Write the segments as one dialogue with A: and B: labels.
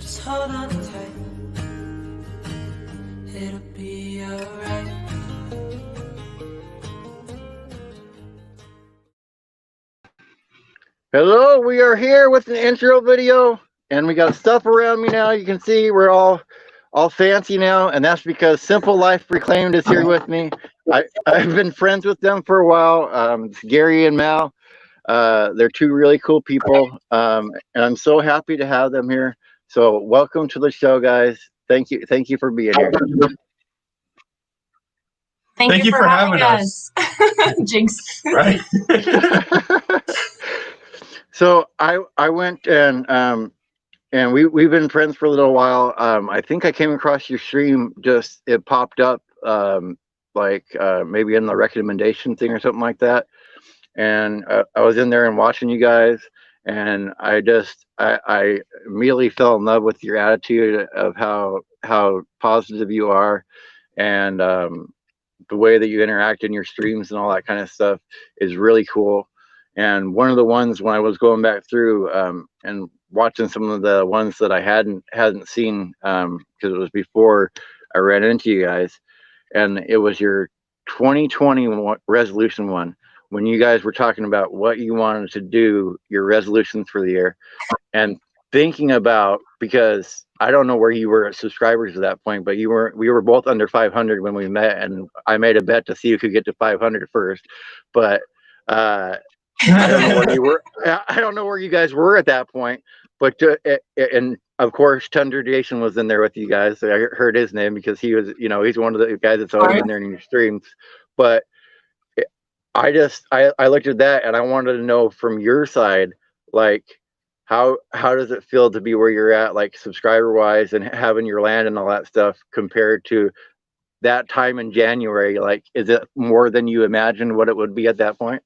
A: Just hold on tight. It'll be alright.
B: Hello, we are here with an intro video, and we got stuff around me now. You can see we're all fancy now, and that's because Simple Life Reclaimed is here with me. I've been friends with them for a while. It's Gary and Mal. They're two really cool people, and I'm so happy to have them here. So welcome to the show, guys. Thank you for being here.
C: Thank you for having us.
D: Jinx.
C: Right.
B: So I went and we've been friends for a little while. I think I came across your stream, just it popped up maybe in the recommendation thing or something like that. And I was in there and watching you guys, and I immediately fell in love with your attitude of how positive you are, and the way that you interact in your streams and all that kind of stuff is really cool. And one of the ones when I was going back through and watching some of the ones that I hadn't seen because it was before I ran into you guys, and it was your 2020 resolution one, when you guys were talking about what you wanted to do, your resolutions for the year, and thinking about, because I don't know where you were at subscribers at that point, but we were both under 500 when we met, and I made a bet to see who could get to 500 first, but I don't know where you were. I don't know where you guys were at that point, but and of course, Thunder Jason was in there with you guys. So I heard his name because he was, he's one of the guys that's always in there in your streams. But I looked at that and I wanted to know from your side, like, how does it feel to be where you're at, like subscriber wise, and having your land and all that stuff compared to that time in January? Like, is it more than you imagined what it would be at that point?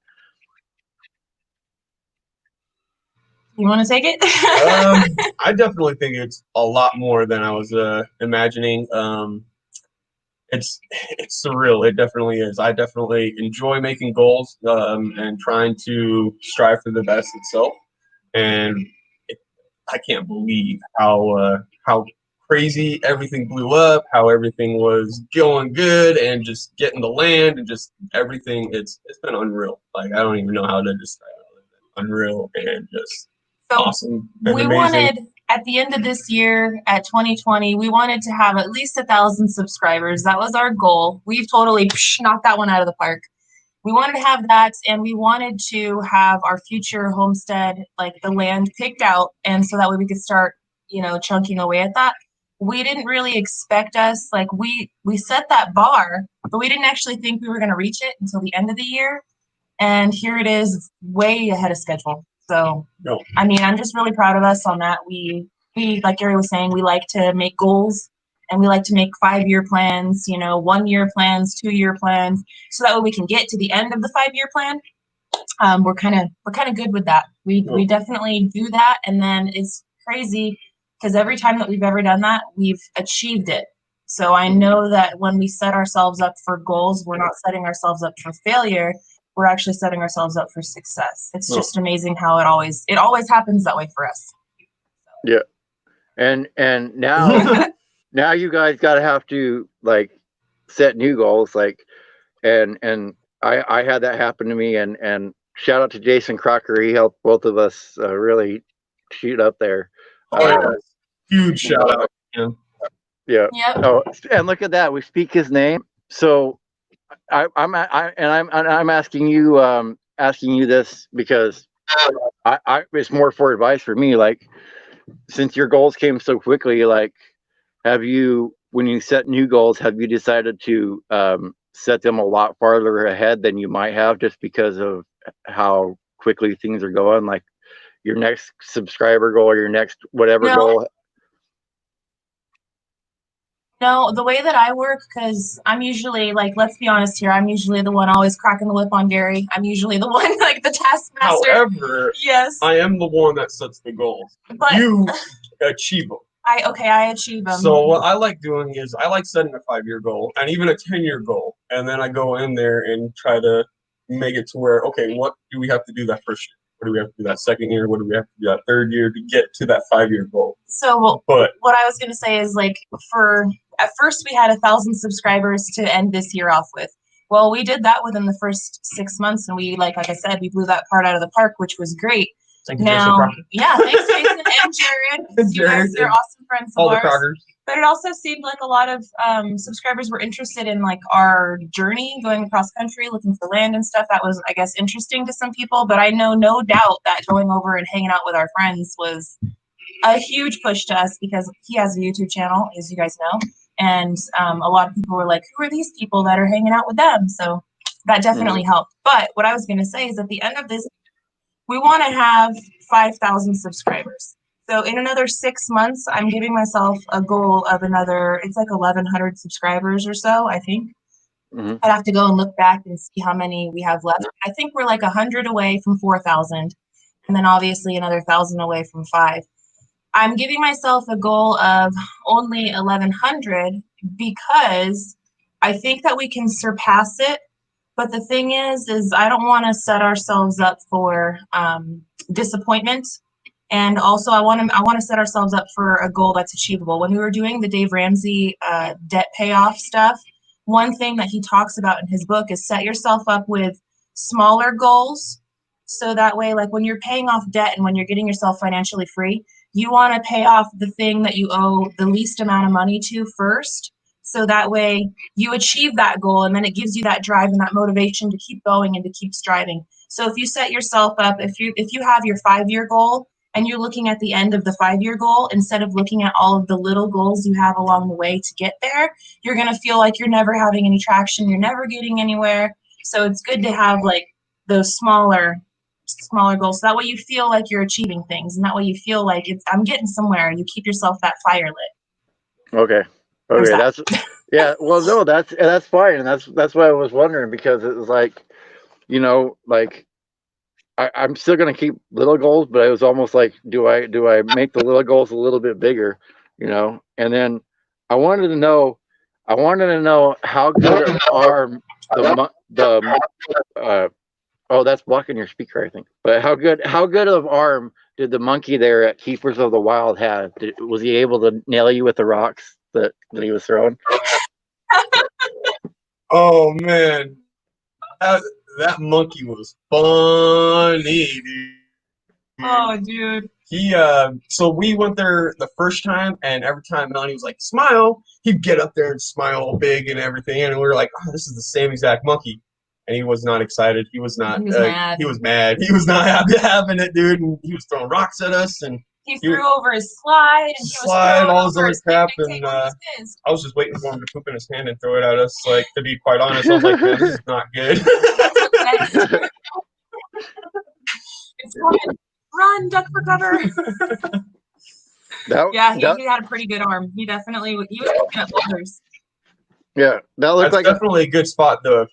D: You want to take it?
C: I definitely think it's a lot more than I was imagining. It's surreal. It definitely is. I definitely enjoy making goals and trying to strive for the best itself. And I can't believe how crazy everything blew up, how everything was going good, and just getting the land and just everything. It's been unreal. Like, I don't even know how to describe it. Unreal and just awesome.
D: We wanted, at the end of this year, at 2020, we wanted to have at least 1,000 subscribers. That was our goal. We've totally knocked that one out of the park. We wanted to have that, and we wanted to have our future homestead, like the land, picked out, and so that way we could start, chunking away at that. We didn't really expect us, like we set that bar, but we didn't actually think we were going to reach it until the end of the year. And here it is, way ahead of schedule. So, I mean, I'm just really proud of us on that. We, like Gary was saying, we like to make goals, and we like to make 5-year plans, 1-year plans, 2-year plans, so that way we can get to the end of the 5-year plan. We're kind of good with that. We definitely do that, and then it's crazy because every time that we've ever done that, we've achieved it. So I know that when we set ourselves up for goals, we're not setting ourselves up for failure. We're actually setting ourselves up for success. It's just amazing how it always happens that way for us.
B: Yeah. And now now you guys gotta have to, like, set new goals, like, and I had that happen to me, and shout out to Jason Crocker. He helped both of us really shoot up there.
C: Huge shout out.
B: Yeah.
D: Yep.
B: Oh, and look at that, we speak his name. So I'm asking you this because I it's more for advice for me. Like, since your goals came so quickly, like, have you, when you set new goals, have you decided to set them a lot farther ahead than you might have, just because of how quickly things are going? Like your next subscriber goal or your next whatever goal?
D: No, the way that I work, because I'm usually, like, let's be honest here, I'm usually the one always cracking the whip on Gary. I'm usually the one, like, the taskmaster.
C: However,
D: yes,
C: I am the one that sets the goals. But you achieve them.
D: I achieve them.
C: So what I like doing is I like setting a 5-year goal and even a 10-year goal, and then I go in there and try to make it to where, okay, what do we have to do that first What do we have to do that second year? What do we have to do that third year to get to that 5-year goal?
D: So
C: But
D: what I was going to say is like at first we had 1,000 subscribers to end this year off with. Well, we did that within the first 6 months, and we like I said, we blew that part out of the park, which was great.
C: thank you,
D: Now,
C: Jason.
D: yeah, thanks Jason and Jared. You guys are awesome friends of
C: All the
D: ours.
C: Crockers.
D: But it also seemed like a lot of subscribers were interested in like our journey going across country, looking for land and stuff. That was, I guess, interesting to some people. But I know no doubt that going over and hanging out with our friends was a huge push to us, because he has a YouTube channel, as you guys know. And a lot of people were like, who are these people that are hanging out with them? So that definitely helped. But what I was going to say is at the end of this, we want to have 5,000 subscribers. So in another 6 months, I'm giving myself a goal of it's like 1,100 subscribers or so, I think. I'd have to go and look back and see how many we have left. I think we're like 100 away from 4,000, and then obviously another 1,000 away from 5. I'm giving myself a goal of only 1,100 because I think that we can surpass it. But the thing is I don't want to set ourselves up for disappointment. And also I want to set ourselves up for a goal that's achievable. When we were doing the Dave Ramsey debt payoff stuff, one thing that he talks about in his book is set yourself up with smaller goals. So that way, like when you're paying off debt and when you're getting yourself financially free, you want to pay off the thing that you owe the least amount of money to first. So that way you achieve that goal, and then it gives you that drive and that motivation to keep going and to keep striving. So if you set yourself up, if you have your 5-year goal and you're looking at the end of the 5-year goal, instead of looking at all of the little goals you have along the way to get there, you're going to feel like you're never having any traction, you're never getting anywhere. So it's good to have like those smaller goals. So that way you feel like you're achieving things, and that way you feel like I'm getting somewhere. You keep yourself that fire lit.
B: Okay. That's yeah. Well, no, that's fine, and that's why I was wondering, because it was like, like I'm still gonna keep little goals, but it was almost like, do I make the little goals a little bit bigger, And then I wanted to know how good are oh, that's blocking your speaker, I think. But how good of arm did the monkey there at Keepers of the Wild have? Was he able to nail you with the rocks that he was throwing?
C: Oh man, that monkey was funny, dude.
D: Oh, dude.
C: So we went there the first time, and every time Melanie was like, smile, he'd get up there and smile all big and everything, and we were like, oh, this is the same exact monkey. And he was not excited. He was not.
D: He was mad.
C: He was mad. He was not happy having it, dude. And he was throwing rocks at us, and
D: he threw over his slide, and he was throwing
C: all his
D: over
C: other
D: his
C: crap,
D: picnic
C: and
D: table.
C: I was just waiting for him to poop in his hand and throw it at us. Like, to be quite honest, I was like, man, this is not good.
D: It's coming. Run, duck for cover. He had a pretty good arm. He was picking up boulders.
B: Yeah, that looked like
C: definitely a good spot though.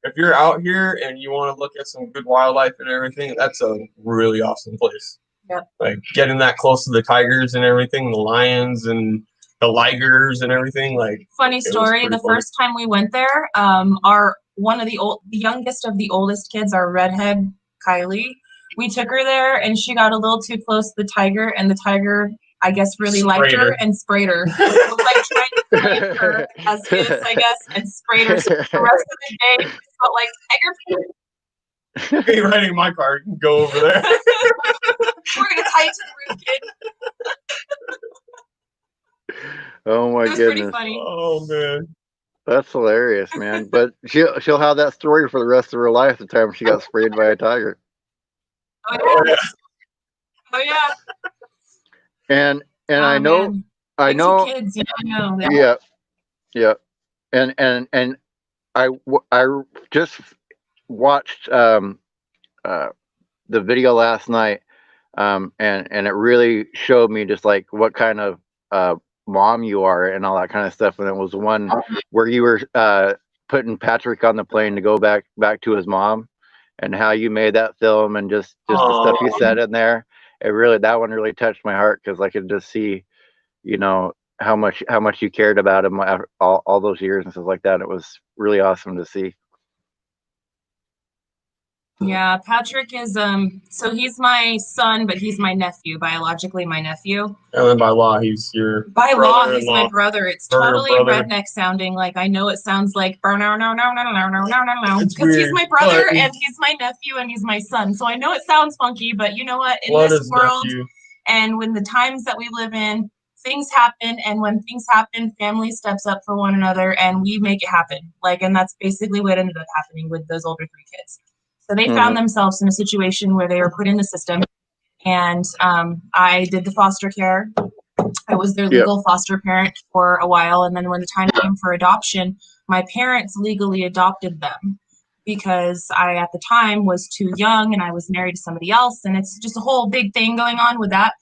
C: If you're out here and you want to look at some good wildlife and everything, that's a really awesome place.
D: Yep.
C: Like getting that close to the tigers and everything, the lions and the ligers and everything. Like,
D: funny story. The first time we went there, the youngest of the oldest kids, our redhead Kylie, we took her there and she got a little too close to the tiger, and the tiger, I guess, really liked her and sprayed her. It was like trying to save her as kids, I guess, and sprayed her. So the rest of the day, we felt like tiger.
C: Be ready in my car. You can go over there.
D: We're gonna tie it to the roof, kid.
B: Oh my
D: goodness. Pretty funny.
C: Oh man.
B: That's hilarious, man. But she'll have that story for the rest of her life, the time she got sprayed by a tiger.
D: Oh yeah. Oh yeah.
B: And I know,
D: man.
B: I know.
D: Kids, know.
B: Yeah. And I just watched the video last night, and it really showed me just like what kind of mom you are and all that kind of stuff. And it was one where you were putting Patrick on the plane to go back to his mom, and how you made that film, and just the stuff you said in there. That one really touched my heart, because I could just see, how much you cared about him all those years and stuff like that. It was really awesome to see.
D: Yeah, Patrick is so he's my son, but he's my nephew, biologically my nephew.
C: And then by law, he's your
D: By law, he's my
C: brother-in-law.
D: brother. It's
C: Or your
D: totally
C: brother.
D: redneck sounding. Like I know it sounds like
C: It's
D: because he's
C: weird,
D: my brother
C: but
D: and he's my nephew and he's my son. So I know it sounds funky, but you know what? In
C: blood
D: this
C: is
D: world
C: nephew.
D: and when the times that we live in, things happen, and when things happen, family steps up for one another and we make it happen. Like, and that's basically what ended up happening with those older 3 kids. So they found themselves in a situation where they were put in the system, and I did the foster care. I was their legal foster parent for a while, and then when the time came for adoption, my parents legally adopted them because I, at the time, was too young and I was married to somebody else, and it's just a whole big thing going on with that.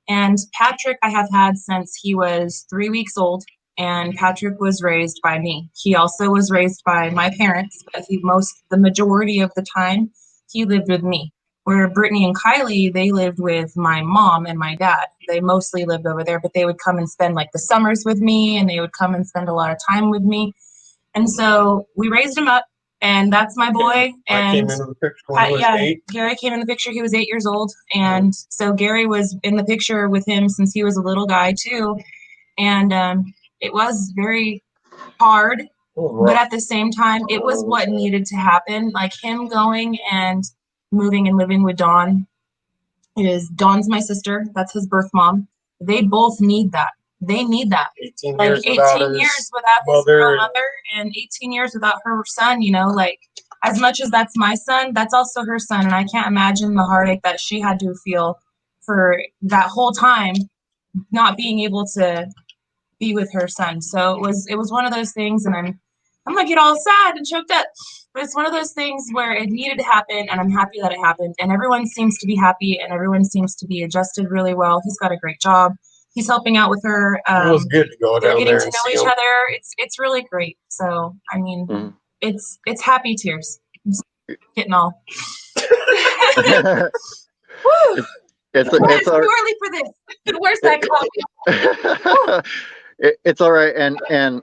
D: And Patrick I have had since he was 3 weeks old, and Patrick was raised by me. He also was raised by my parents, but the majority of the time, he lived with me. Where Brittany and Kylie, they lived with my mom and my dad. They mostly lived over there, but they would come and spend like the summers with me, and they would come and spend a lot of time with me. And so we raised him up, and that's my boy.
C: I came
D: And
C: into the picture when he was 8.
D: Gary came in the picture. He was 8 years old, and so Gary was in the picture with him since he was a little guy too. And it was very hard, but at the same time, it was what needed to happen. Like him going and moving and living with Dawn. Dawn's my sister. That's his birth mom. They both need that. They need that.
C: 18
D: like
C: years
D: 18
C: without
D: years without his real mother and 18 years without her son, you know, like as much as that's my son, that's also her son. And I can't imagine the heartache that she had to feel for that whole time not being able to be with her son. So it was one of those things, and I'm gonna get all sad and choked up. But it's one of those things where it needed to happen, and I'm happy that it happened. And everyone seems to be happy, and everyone seems to be adjusted really well. He's got a great job. He's helping out with her.
C: It was good to go
D: They're
C: down
D: getting
C: there
D: to
C: and
D: know
C: see
D: each
C: him.
D: other. It's really great. So I mean, it's happy tears. I'm just getting all. Woo!
B: It's
D: too early for this. Where's that coffee?
B: It's all right. And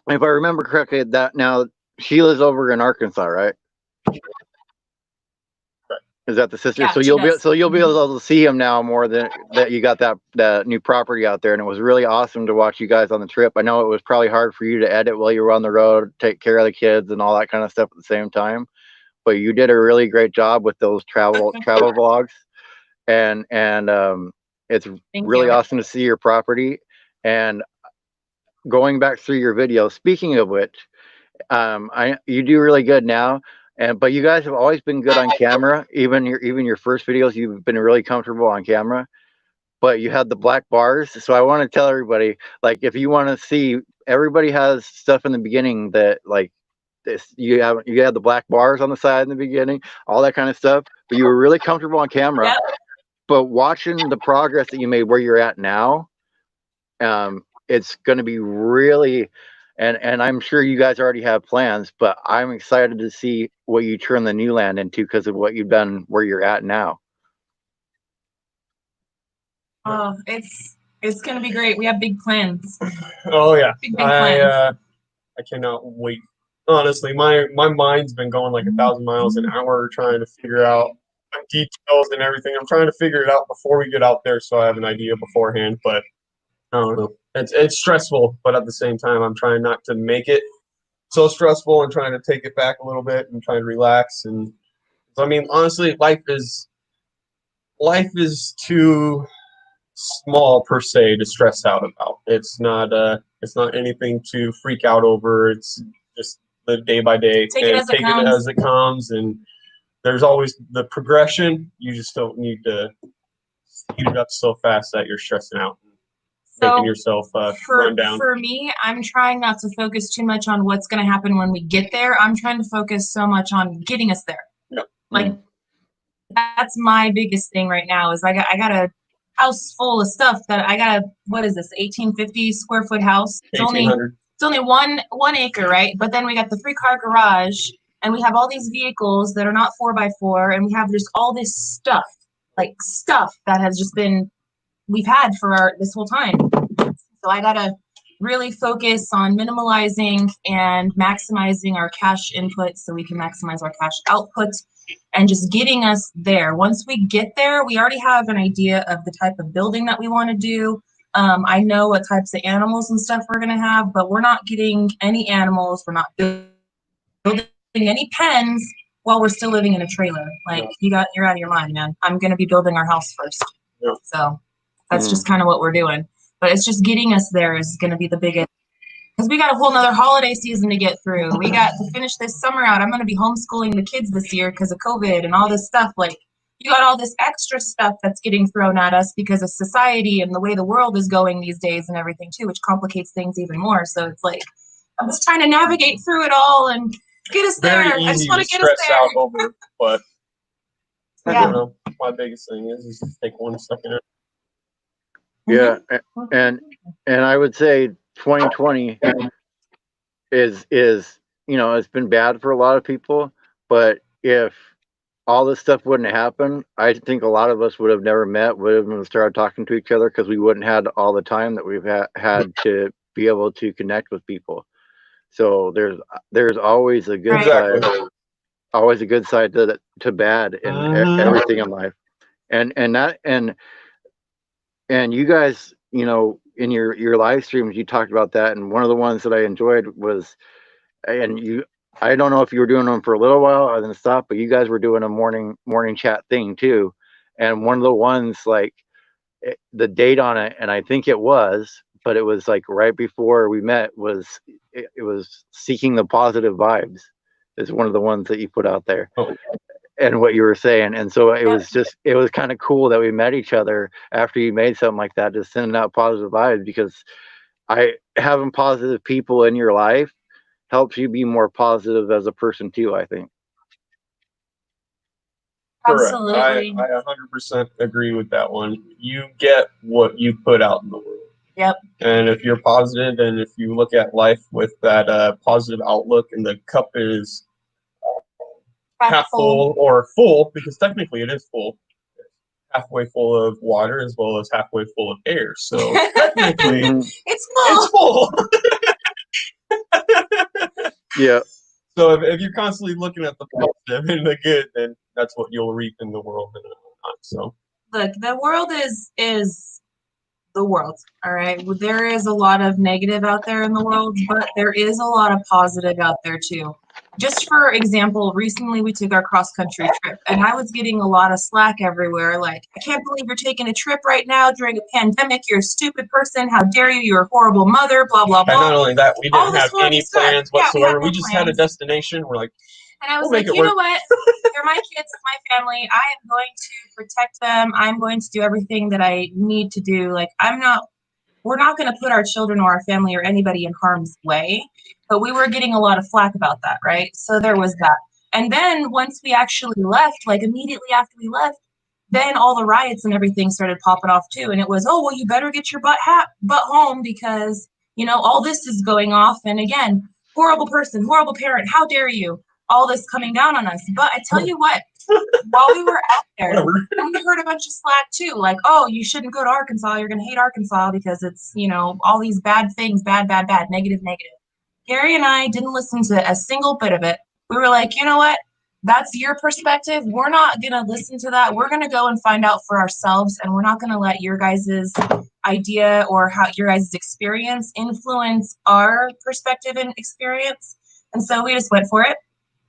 B: if I remember correctly, that now she lives over in Arkansas, right? Is that the sister?
D: Yeah,
B: so
D: she
B: you'll
D: does.
B: be able to see him now more than that. You got that new property out there, and it was really awesome to watch you guys on the trip. I know it was probably hard for you to edit while you were on the road, take care of the kids and all that kind of stuff at the same time. But you did a really great job with those travel vlogs, and it's
D: Thank
B: really
D: you.
B: awesome to see your property. And going back through your videos, speaking of which, you do really good now. But you guys have always been good on camera. Even your first videos, you've been really comfortable on camera. But you had the black bars, so I want to tell everybody, like, if you want to see, everybody has stuff in the beginning that, like, this, you have the black bars on the side in the beginning, all that kind of stuff. But you were really comfortable on camera.
D: Yep.
B: But watching the progress that you made where you're at now, it's going to be really. And I'm sure you guys already have plans, but I'm excited to see what you turn the new land into because of what you've done where you're at now.
D: Oh, it's gonna be great. We have big plans.
C: Oh yeah,
D: Big plans.
C: I cannot wait. Honestly, my mind's been going like 1,000 miles an hour trying to figure out details and everything. I'm trying to figure it out before we get out there, so I have an idea beforehand. But I don't know. It's stressful, but at the same time, I'm trying not to make it so stressful and trying to take it back a little bit and trying to relax. And I mean, honestly, life is too small per se to stress out about. It's not anything to freak out over. It's just the day by day.
D: Take it as it
C: comes, and there's always the progression. You just don't need to speed it up so fast that you're stressing out. Making yourself run down.
D: For me, I'm trying not to focus too much on what's going to happen when we get there. I'm trying to focus so much on getting us there.
C: Yep.
D: Like that's my biggest thing right now. Is I got a house full of stuff that I got. What is this? 1850 square foot house. It's only one acre, right? But then we got the 3-car garage, and we have all these vehicles that are not 4x4, and we have just all this stuff that has just been. We've had for this whole time. So I gotta really focus on minimalizing and maximizing our cash input so we can maximize our cash output. and just getting us there. Once we get there, we already have an idea of the type of building that we want to do. I know what types of animals and stuff we're going to have, but we're not getting any animals. We're not building any pens while we're still living in a trailer. Like, you're out of your mind, man. I'm going to be building our house first.
C: Yeah.
D: So that's just kind of what we're doing. But it's just getting us there is going to be the biggest. Because we got a whole nother holiday season to get through. We got to finish this summer out. I'm going to be homeschooling the kids this year because of COVID and all this stuff. Like, you got all this extra stuff that's getting thrown at us because of society and the way the world is going these days and everything too, which complicates things even more. So it's like, I'm just trying to navigate through it all and get us there.
C: Very easy
D: I just want
C: to
D: to get us
C: stress
D: there.
C: out over, but I
D: Yeah.
C: don't know. My biggest thing is just take one second.
B: Yeah, and I would say 2020 is it's been bad for a lot of people, but if all this stuff wouldn't happen, I think a lot of us would have never met, would have started talking to each other because we wouldn't had all the time that we've had to be able to connect with people. So there's always a good
C: Exactly.
B: side, always a good side to bad in everything in life, and you guys, in your live streams, you talked about that, and one of the ones that I enjoyed was, I don't know if you were doing them for a little while or then stop, but you guys were doing a morning chat thing too, and one of the ones, like, the date on it, and I think it was, but it was like right before we met, was it was seeking the positive vibes is one of the ones that you put out there.
C: Oh.
B: And what you were saying, and so it was kind of cool that we met each other after you made something like that, just sending out positive vibes, because having positive people in your life helps you be more positive as a person too, I think.
D: Absolutely.
C: I 100% agree with that one. You get what you put out in the world.
D: Yep.
C: And if you're positive, and if you look at life with that positive outlook, and the cup is half full or full, because technically it is full, halfway full of water as well as halfway full of air. So technically,
D: it's full.
C: Yeah. So if you're constantly looking at the positive and the good, then that's what you'll reap in the world. So
D: look, the world is the world. All right. There is a lot of negative out there in the world, but there is a lot of positive out there too. Just for example, recently we took our cross-country trip, and I was getting a lot of slack everywhere. Like, I can't believe you're taking a trip right now during a pandemic. You're a stupid person. How dare you? You're a horrible mother, blah, blah, blah.
C: And not only that, we didn't have any plans whatsoever.
D: We
C: just had a destination. We're like,
D: and I was like, you know what? They're my kids, my family. I am going to protect them. I'm going to do everything that I need to do. Like, we're not going to put our children or our family or anybody in harm's way. But we were getting a lot of flack about that, right? So there was that. And then once we actually left, like immediately after we left, then all the riots and everything started popping off too. And it was, oh, well, you better get your butt home because, all this is going off. And again, horrible person, horrible parent, how dare you? All this coming down on us. But I tell you what, while we were out there, we heard a bunch of slack too. Like, oh, you shouldn't go to Arkansas. You're going to hate Arkansas because it's, all these bad things, bad, negative. Gary and I didn't listen to a single bit of it. We were like, you know what? That's your perspective. We're not going to listen to that. We're going to go and find out for ourselves, and we're not going to let your guys' idea or how your guys' experience influence our perspective and experience. And so we just went for it.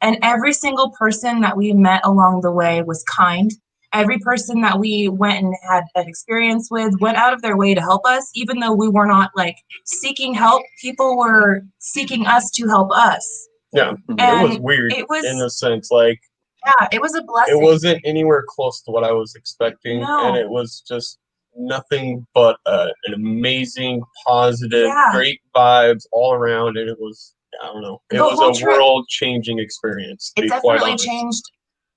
D: And every single person that we met along the way was kind. Every person that we went and had an experience with went out of their way to help us, even though we were not seeking help. People were seeking us to help us.
C: Yeah,
D: and
C: it was weird in a sense.
D: Yeah, it was a blessing.
C: It wasn't anywhere close to what I was expecting, and it was just nothing but an amazing, positive, great vibes all around, and it was, I don't know, it was a world-changing experience.
D: It definitely changed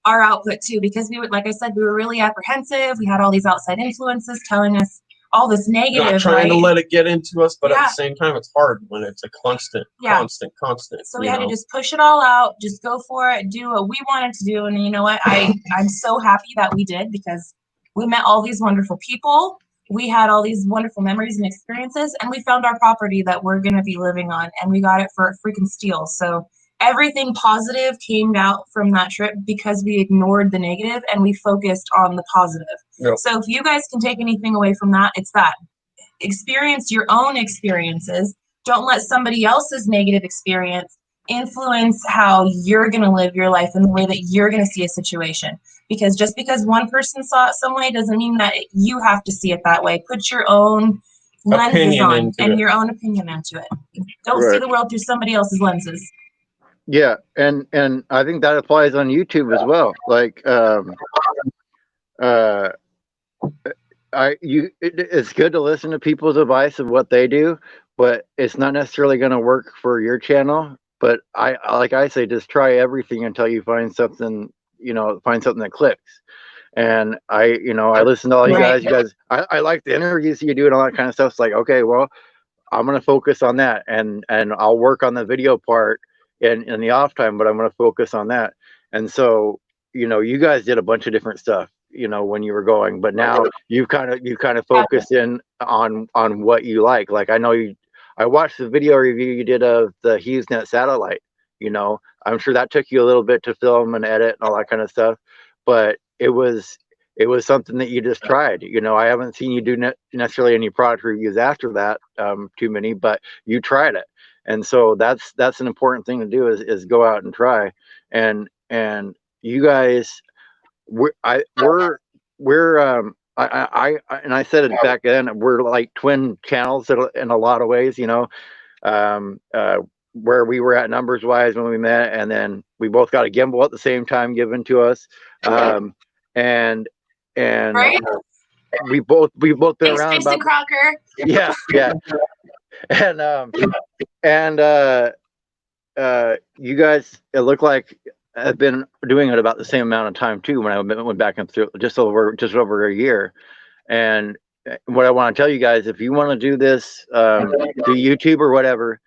D: our output too, because like I said, we were really apprehensive. We had all these outside influences telling us all this negative.
C: Not trying to let it get into us, but at the same time, it's hard when it's a constant.
D: So we had to just push it all out, just go for it, do what we wanted to do. And you know what? I'm so happy that we did, because we met all these wonderful people. We had all these wonderful memories and experiences, and we found our property that we're going to be living on, and we got it for a freaking steal. So everything positive came out from that trip because we ignored the negative and we focused on the positive.
C: Yep.
D: So if you guys can take anything away from that, it's that. Experience your own experiences. Don't let somebody else's negative experience influence how you're going to live your life and the way that you're going to see a situation. Because just because one person saw it some way doesn't mean that you have to see it that way. Put your own lenses on and your own opinion into it. Don't see the world through somebody else's lenses.
B: Yeah, and I think that applies on YouTube as well. Like, it's good to listen to people's advice of what they do, but it's not necessarily going to work for your channel. But I say, just try everything until you find something, find something that clicks. And I listen to all you guys. You guys, I like the interviews you do and all that kind of stuff. It's like, okay, well, I'm going to focus on that, and I'll work on the video part in the off time, but I'm going to focus on that. And so, you guys did a bunch of different stuff, when you were going, but now you kind of focused in on what you like. Like, I know I watched the video review you did of the HughesNet satellite. I'm sure that took you a little bit to film and edit and all that kind of stuff, but it was something that you just tried. I haven't seen you do necessarily any product reviews after that, too many, but you tried it. And so that's an important thing to do is go out and try. And you guys, I said it back then, we're like twin channels in a lot of ways, where we were at numbers wise when we met, and then we both got a gimbal at the same time given to us. And
D: right?
B: we've both been around about
D: Crocker.
B: yeah and you guys, it looked like, have been doing it about the same amount of time too. When I went back and through just over a year. And what I want to tell you guys, if you want to do this through YouTube or whatever,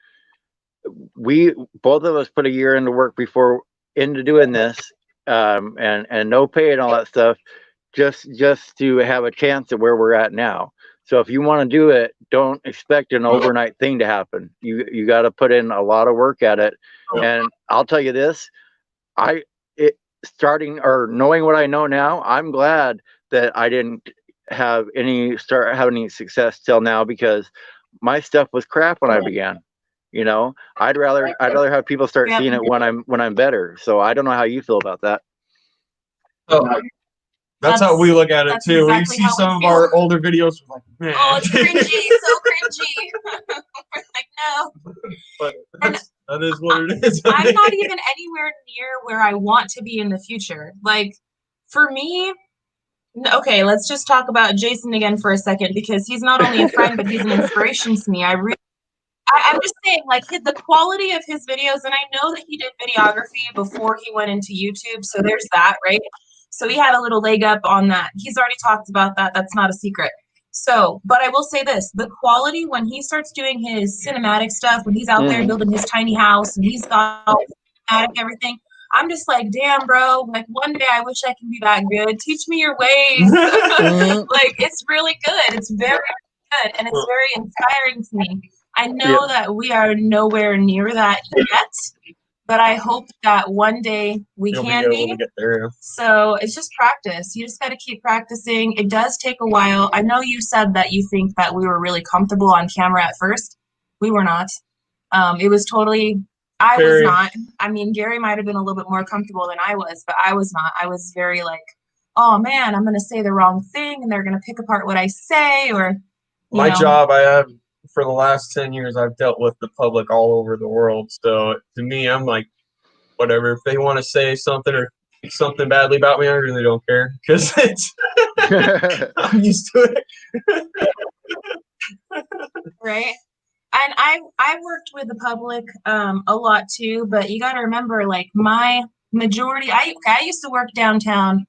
B: we both of us put a year into work into doing this, and no pay and all that stuff, just to have a chance at where we're at now. So if you want to do it, don't expect an overnight thing to happen. You got to put in a lot of work at it. And I'll tell you this, knowing what I know now, I'm glad that I didn't have any success till now, because my stuff was crap when I began. I'd rather have people start seeing it when I'm better. So I don't know how you feel about that.
C: Oh, that's how we look at it too.
D: Exactly,
C: we see some of our older videos, we're like, man.
D: Oh, it's cringy, so cringy. We're like, no.
C: But that is what it is.
D: I'm not even anywhere near where I want to be in the future. Like, for me, okay, let's just talk about Jason again for a second, because he's not only a friend, but he's an inspiration to me. I'm just saying, like, the quality of his videos, and I know that he did videography before he went into YouTube, so there's that, right? So he had a little leg up on that. He's already talked about that. That's not a secret. So, but I will say this, the quality when he starts doing his cinematic stuff, when he's out there building his tiny house and he's got all cinematic everything, I'm just like, damn, bro, like, one day I wish I can be that good. Teach me your ways. Like, it's really good. It's very good, and it's very inspiring to me. I know that we are nowhere near that yet, but I hope that one day You'll can be.
C: To get there.
D: So it's just practice. You just got to keep practicing. It does take a while. I know you said that you think that we were really comfortable on camera at first. We were not. It was totally, I was not. I mean, Gary might have been a little bit more comfortable than I was, but I was not. I was very like, oh man, I'm going to say the wrong thing and they're going to pick apart what I say, or
C: my job, I have for the last 10 years, I've dealt with the public all over the world. So to me, I'm like, whatever. If they want to say something or think something badly about me, I really don't care, because it's I'm used to it.
D: Right. And I worked with the public a lot too, but you got to remember, like, my majority, I used to work downtown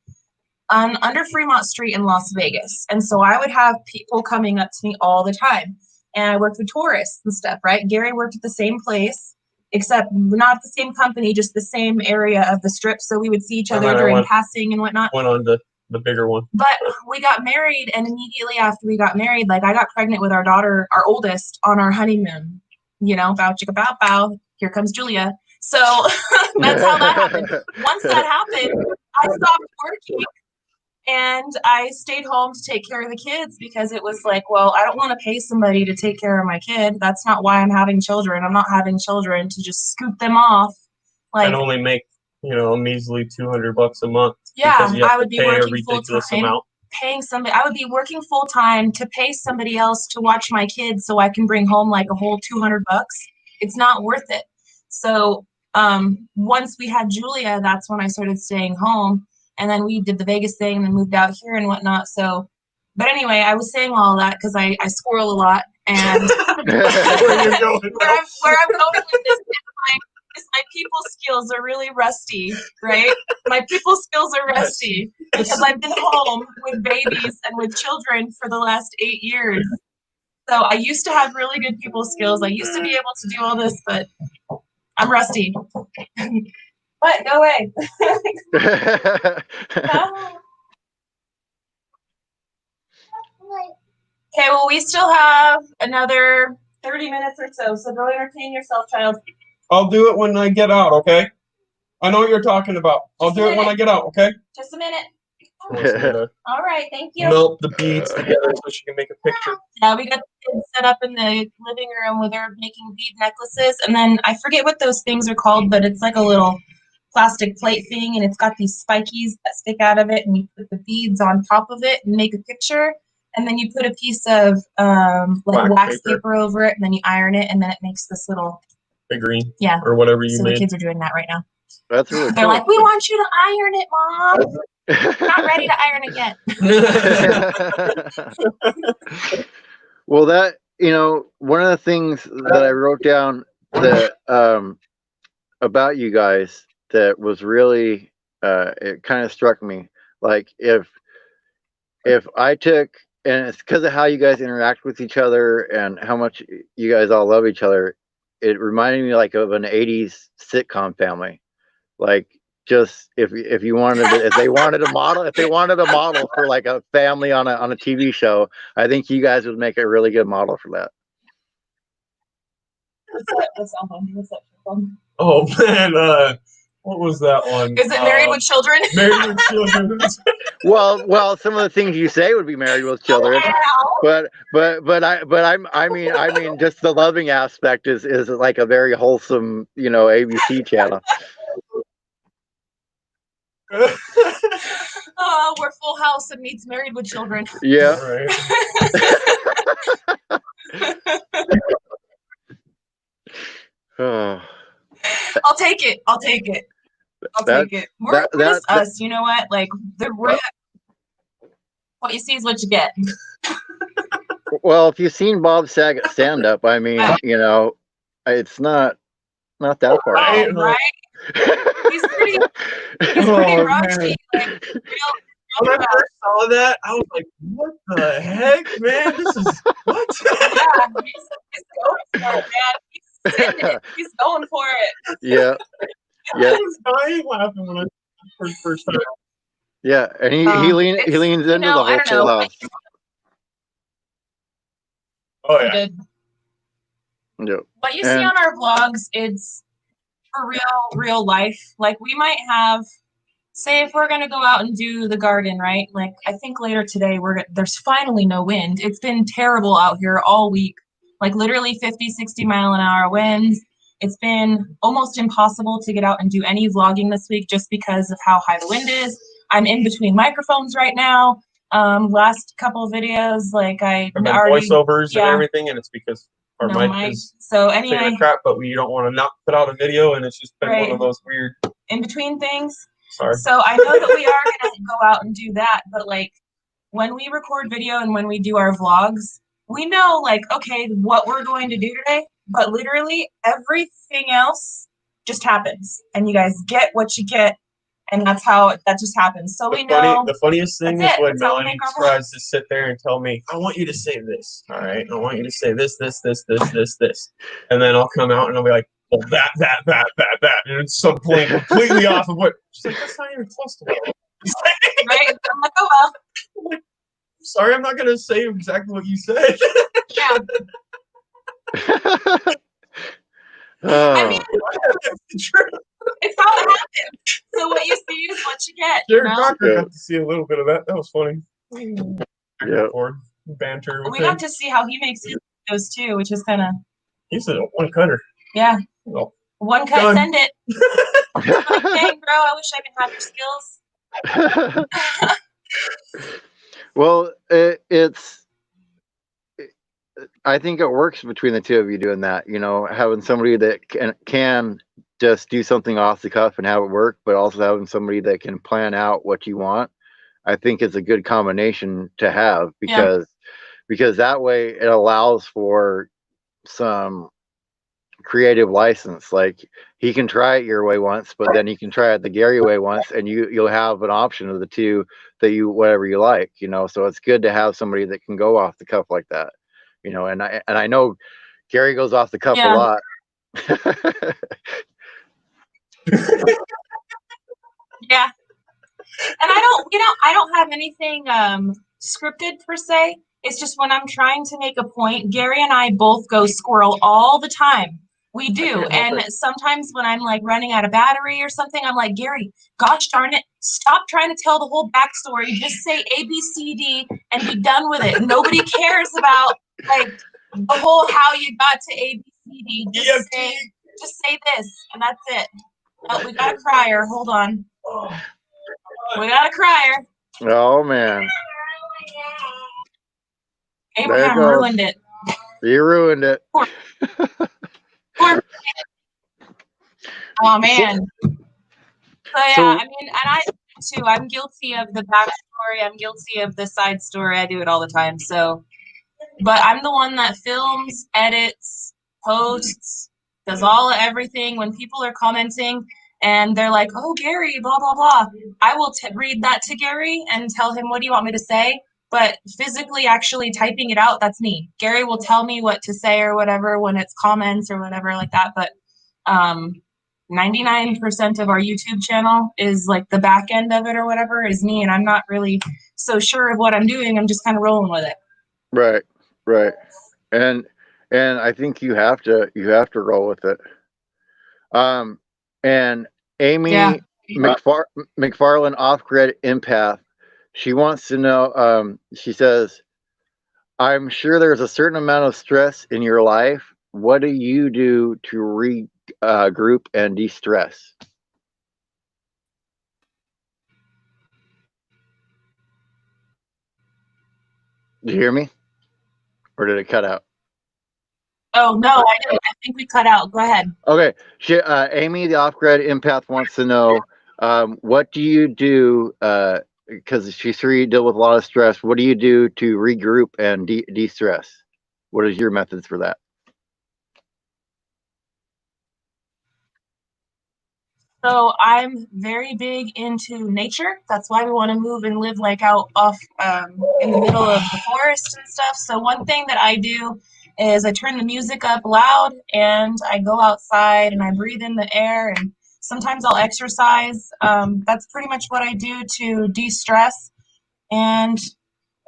D: under Fremont Street in Las Vegas. And so I would have people coming up to me all the time. And I worked with tourists and stuff, right? Gary worked at the same place, except not the same company, just the same area of the strip. So we would see each other during passing and whatnot.
C: Went on to the bigger one.
D: But we got married, and immediately after we got married, like, I got pregnant with our daughter, our oldest, on our honeymoon. Bow chicka bow bow. Here comes Julia. So that's how that happened. Once that happened, I stopped working and I stayed home to take care of the kids because it was like, well, I don't want to pay somebody to take care of my kid. That's not why I'm having children. I'm not having children to just scoop them off. Like,
C: and only make, a measly $200 a month.
D: Yeah,
C: because you have
D: I would
C: to
D: be
C: pay a
D: working full
C: ridiculous
D: time,
C: amount.
D: paying somebody. I would be working full time to pay somebody else to watch my kids so I can bring home like a whole $200. It's not worth it. So once we had Julia, that's when I started staying home. And then we did the Vegas thing and then moved out here and whatnot. So, but anyway, I was saying all that because I squirrel a lot. And
C: Where you're going
D: where I'm going with this is my people skills are really rusty, right? My people skills are rusty because I've been home with babies and with children for the last 8 years. So I used to have really good people skills. I used to be able to do all this, but I'm rusty. What? Go away. Okay, well, we still have another 30 minutes or so, so go entertain yourself, child.
C: I'll do it when I get out, okay? I know what you're talking about. I'll do it when I get out, okay?
D: Just a minute.
C: To
D: All right, thank you.
C: melt the beads together so she can make a picture.
D: Yeah, we got the kids set up in the living room where they're making bead necklaces, and then I forget what those things are called, but it's like a little plastic plate thing, and it's got these spikies that stick out of it, and you put the beads on top of it and make a picture, and then you put a piece of like wax paper over it, and then you iron it, and then it makes this little
C: figurine.
D: Yeah.
C: Or whatever you
D: So
C: made.
D: the kids are doing that right now.
B: That's really cool.
D: They're like, we want you to iron it, Mom. Not ready to iron it yet.
B: Well, that, one of the things that I wrote down that about you guys that was really it kind of struck me, like if I took, and it's because of how you guys interact with each other and how much you guys all love each other, it reminded me like of an 80s sitcom family. Like, just if you wanted to, if they wanted a model for like a family on a TV show, I think you guys would make a really good model for that.
D: What's that one?
C: Oh man, what was that one?
D: Is it Married with Children?
C: Married with Children.
B: Well, some of the things you say would be Married with Children, but I mean, just the loving aspect is like a very wholesome, ABC channel.
D: Oh, we're Full House and meets Married with Children.
B: Yeah.
C: Right.
B: Oh.
D: I'll take it. take it. We're just us. You know what? Like, what you see is what you get.
B: Well, if you've seen Bob Saget stand up, I mean, it's not that far.
D: Right? He's pretty raunchy. Like,
C: when I first saw that, I was like, what the heck, man? This is what?
D: Yeah, he's going for it, man. He's sending it. He's going for it.
B: Yeah.
C: I was dying laughing when I heard the first time.
B: Yeah, and he leans into the whole Full House.
C: Oh yeah.
B: Yep.
D: What you see on our vlogs, it's for real life. Like, we might have, say if we're gonna go out and do the garden, right? Like, I think later today there's finally no wind. It's been terrible out here all week. Like, literally 50, 60 mile an hour winds. It's been almost impossible to get out and do any vlogging this week just because of how high the wind is. I'm in between microphones right now. Last couple of videos, like I've been
C: voiceovers and everything, and it's because our mic is
D: so anyway
C: crap, but we don't want to not put out a video, and it's just been one of those weird
D: in between things.
C: Sorry.
D: So I know that we are gonna go out and do that, but like when we record video and when we do our vlogs, we know like, okay, what we're going to do today, but literally everything else just happens, and you guys get what you get. And that's how that just happens. So
C: the funniest thing is when Melanie tries to sit there and tell me, I want you to say this, all right? I want you to say this. And then I'll come out and I'll be like, well, that. And it's something completely off of what. She's like, that's not even close to what.
D: Right? I'm like, oh, well.
C: I'm like, sorry, I'm not going to say exactly what you said.
D: Yeah. I mean,
C: That's true.
D: It's how it happens. So what you see is what you get.
C: Jared
D: You know?
C: Crocker got to see a little bit of that. That was funny.
B: Yeah.
C: Or banter with
D: We
C: him.
D: got to see how he makes his videos too, which is kind of
C: He's a one cutter.
D: yeah.
C: Well,
D: One cut,
C: done.
D: send it. Like, dang, bro, I wish I could have your skills.
B: Well, I think it works between the two of you doing that. You know, having somebody that can just do something off the cuff and have it work, but also having somebody that can plan out what you want. I think it's a good combination to have because that way it allows for some creative license. Like he can try it your way once, but then he can try it the Gary way once, and you'll have an option of the two that you whatever you like. You know, so it's good to have somebody that can go off the cuff like that. You know, and I know Gary goes off the cuff a lot.
D: Yeah. And I don't have anything scripted per se. It's just when I'm trying to make a point, Gary and I both go squirrel all the time. We do. And sometimes when I'm like running out of battery or something, I'm like, Gary, gosh darn it, stop trying to tell the whole backstory. Just say A, B, C, D and be done with it. Nobody cares about like the whole how you got to A, B, C, D. Just say this and that's it. Oh, we got a crier. Hold on. We got a crier.
B: Oh man.
D: Abraham ruined it.
B: You ruined it.
D: Poor. Oh man. So yeah, I mean, and I too. I'm guilty of the backstory. I'm guilty of the side story. I do it all the time. So, but I'm the one that films, edits, posts, does everything. When people are commenting and they're like, "Oh, Gary, blah blah blah," I will read that to Gary and tell him, "What do you want me to say?" But physically, actually typing it out, that's me. Gary will tell me what to say or whatever when it's comments or whatever like that. But 99% of our YouTube channel is like the back end of it or whatever is me, and I'm not really so sure of what I'm doing. I'm just kind of rolling with it.
B: Right. And I think you have to roll with it. And Amy McFarland off-grid empath, she wants to know, she says, I'm sure there's a certain amount of stress in your life. What do you do to regroup and de-stress? Did you hear me? Or did it cut out?
D: Oh, no, I didn't. I think we cut out. Go ahead.
B: Okay. Amy, the off-grid empath, wants to know, what do you do, because she's sure you deal with a lot of stress. What do you do to regroup and de-stress? What is your methods for that?
D: So I'm very big into nature. That's why we want to move and live like out off in the middle of the forest and stuff. So one thing that I do is I turn the music up loud and I go outside and I breathe in the air and sometimes I'll exercise. That's pretty much what I do to de-stress. And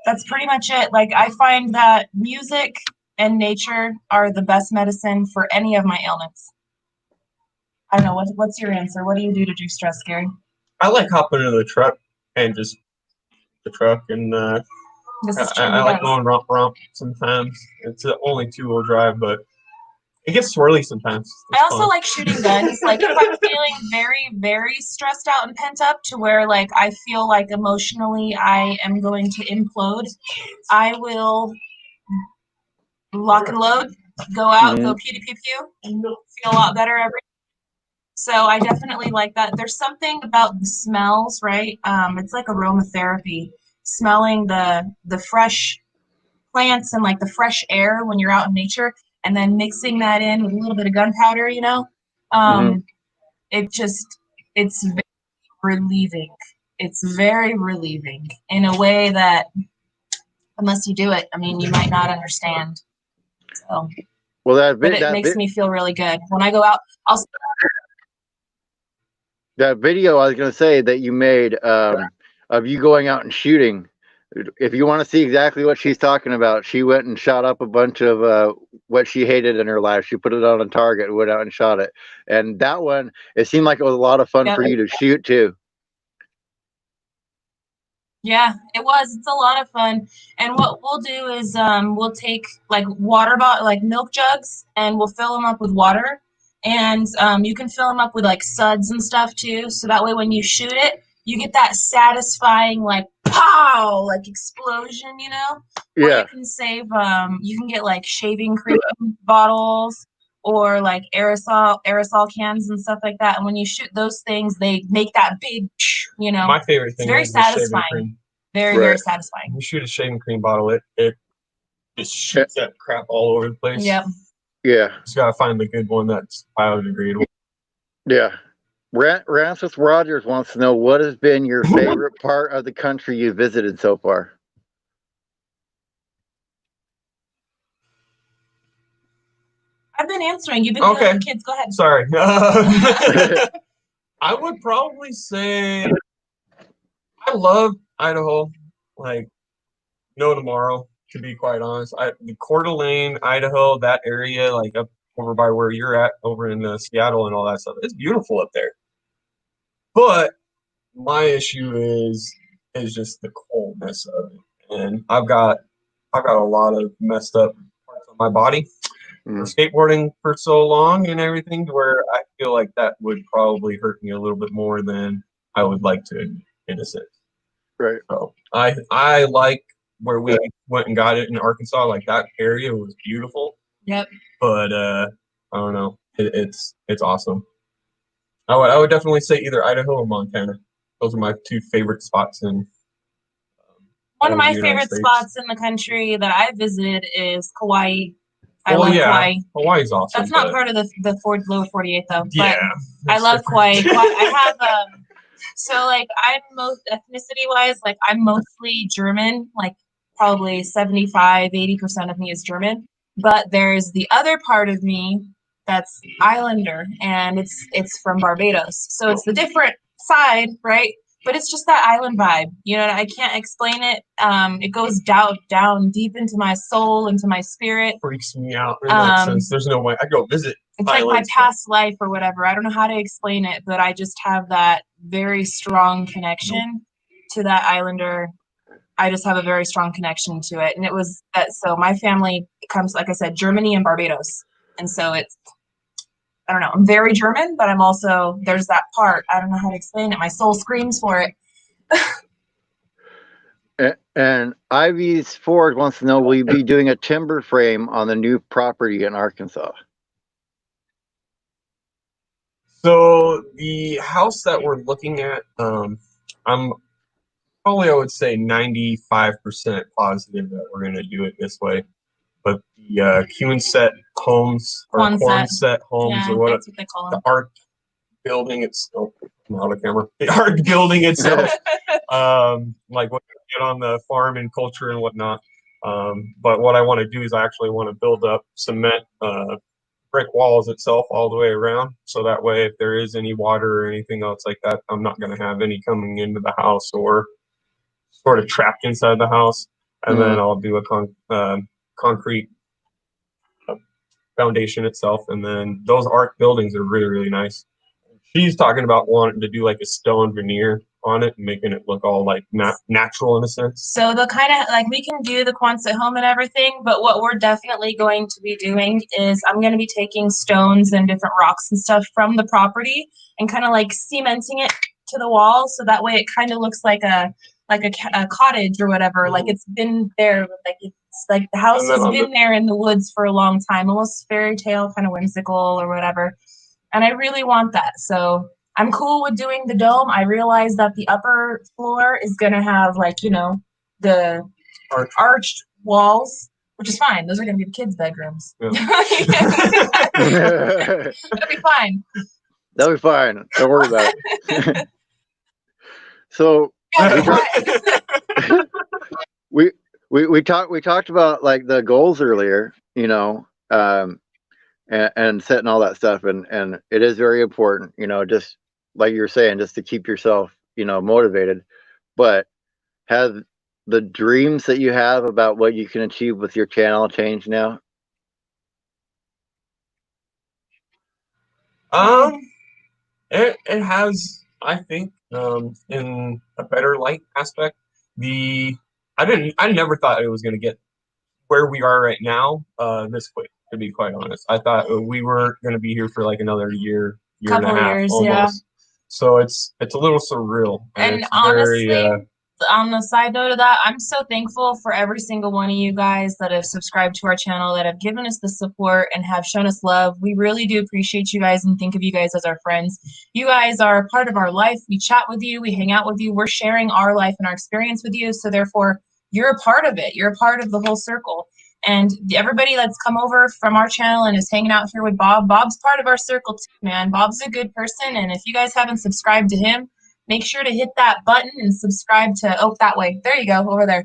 D: that's pretty much it. Like I find that music and nature are the best medicine for any of my ailments. I don't know. What's your answer? What do you do to de-stress, Gary?
C: I like hopping into the truck and just the truck and I like going romp sometimes. It's only 2-wheel drive, but it gets swirly sometimes.
D: I also like shooting guns. Like if I'm feeling very, very stressed out and pent up to where like I feel like emotionally I am going to implode, I will lock and load, go out, go pew pew pew, feel a lot better So I definitely like that. There's something about the smells, right? It's like aromatherapy, smelling the fresh plants and like the fresh air when you're out in nature, and then mixing that in with a little bit of gunpowder, you know. It's very relieving. It's very relieving in a way that unless you do it, I mean, you might not understand. So,
B: well,
D: but it makes me feel really good when I go out.
B: That video I was going to say that you made of you going out and shooting. If you want to see exactly what she's talking about, she went and shot up a bunch of what she hated in her life. She put it on a target, went out and shot it. And that one, it seemed like it was a lot of fun for you to shoot too.
D: Yeah, it was. It's a lot of fun. And what we'll do is we'll take like water bottle, like milk jugs, and we'll fill them up with water. And you can fill them up with like suds and stuff too. So that way when you shoot it, you get that satisfying like pow, like explosion, you know? Or
B: Yeah.
D: you can save you can get like shaving cream bottles or like aerosol cans and stuff like that. And when you shoot those things, they make that big, you know.
C: My favorite thing
D: It's very
C: is the shaving
D: satisfying.
C: cream.
D: Very,
B: Right.
D: very satisfying.
C: When you shoot a shaving cream bottle, it just shoots that crap all over the place.
D: Yep.
B: Yeah.
C: Just gotta find the good one that's biodegradable.
B: Yeah. Rancis Rogers wants to know, what has been your favorite part of the country you visited so far?
D: I've been answering. You've been doing
C: Okay.
D: the kids. Go ahead.
C: Sorry. I would probably say I love Idaho. Like, no tomorrow, to be quite honest. The Coeur d'Alene, Idaho, that area, like up over by where you're at, over in Seattle and all that stuff. It's beautiful up there. But my issue is just the coldness of it. And I've got a lot of messed up parts on my body. For skateboarding for so long and everything, to where I feel like that would probably hurt me a little bit more than I would like to, in a sense.
B: Right.
C: So I like where we went and got it in Arkansas. Like, that area was beautiful.
D: Yep.
C: But I don't know. It's awesome. I would definitely say either Idaho or Montana. Those are my two favorite spots in.
D: One of my favorite spots in the country that I visited is Kauai. I love Kauai.
C: Hawaii's awesome.
D: That's not part of the lower 48 though.
C: Yeah.
D: But I love Kauai. I have so like I'm most ethnicity wise, like I'm mostly German, like probably 75-80% of me is German. But there's the other part of me that's Islander, and it's from Barbados. So it's the different side, right? But it's just that island vibe, you know. I can't explain it. It goes down deep into my soul, into my spirit.
C: Freaks me out in that sense. There's no way I go visit.
D: It's like my past life or whatever. I don't know how to explain it, but I just have that very strong connection to that islander. I just have a very strong connection to it, and it was that. So my family comes, like I said, Germany and Barbados, and so it's. I don't know. I'm very German, but I'm also, there's that part. I don't know how to explain it. My soul screams for
B: it. And Ivy's Ford wants to know, will you be doing a timber frame on the new property in Arkansas?
C: So the house that we're looking at, I'm probably, I would say 95% positive that we're going to do it this way. But the Quonset homes, or Quonset homes, or what
D: they call
C: them. The art building itself, not a camera. The art building itself, like what you get on the farm and culture and whatnot. But what I want to do is I actually want to build up cement brick walls itself all the way around, so that way if there is any water or anything else like that, I'm not going to have any coming into the house or sort of trapped inside the house. And then I'll do a concrete foundation itself, and then those arc buildings are really, really nice. She's talking about wanting to do like a stone veneer on it and making it look all like natural in a sense.
D: So the kind of like, we can do the Quonset home and everything, but what we're definitely going to be doing is I'm going to be taking stones and different rocks and stuff from the property and kind of like cementing it to the wall, so that way it kind of looks like a cottage or whatever. Like it's been there, like it's like the house has been there in the woods for a long time, almost fairy tale, kind of whimsical or whatever. And I really want that. So I'm cool with doing the dome. I realize that the upper floor is going to have like, you know, the arched walls, which is fine. Those are going to be the kids' bedrooms. Yeah. That'll be fine.
B: That'll be fine. Don't worry about it. So we talked about like the goals earlier, you know, and setting all that stuff, and it is very important, you know, just like you're saying, just to keep yourself, you know, motivated. But have the dreams that you have about what you can achieve with your channel changed now?
C: Um, it has, I think, in a better light aspect. I never thought it was going to get where we are right now, this quick, to be quite honest. I thought we were going to be here for like another year and
D: Couple
C: a half
D: years,
C: almost.
D: yeah.
C: So it's a little surreal.
D: And
C: it's
D: honestly,
C: very,
D: on the side note of that, I'm so thankful for every single one of you guys that have subscribed to our channel, that have given us the support and have shown us love. We really do appreciate you guys and think of you guys as our friends. You guys are a part of our life. We chat with you, we hang out with you, we're sharing our life and our experience with you. So therefore, you're a part of it. You're a part of the whole circle. And everybody that's come over from our channel and is hanging out here with Bob, Bob's part of our circle too, man. Bob's a good person. And if you guys haven't subscribed to him, make sure to hit that button and subscribe to, oh, that way. There you go, over there.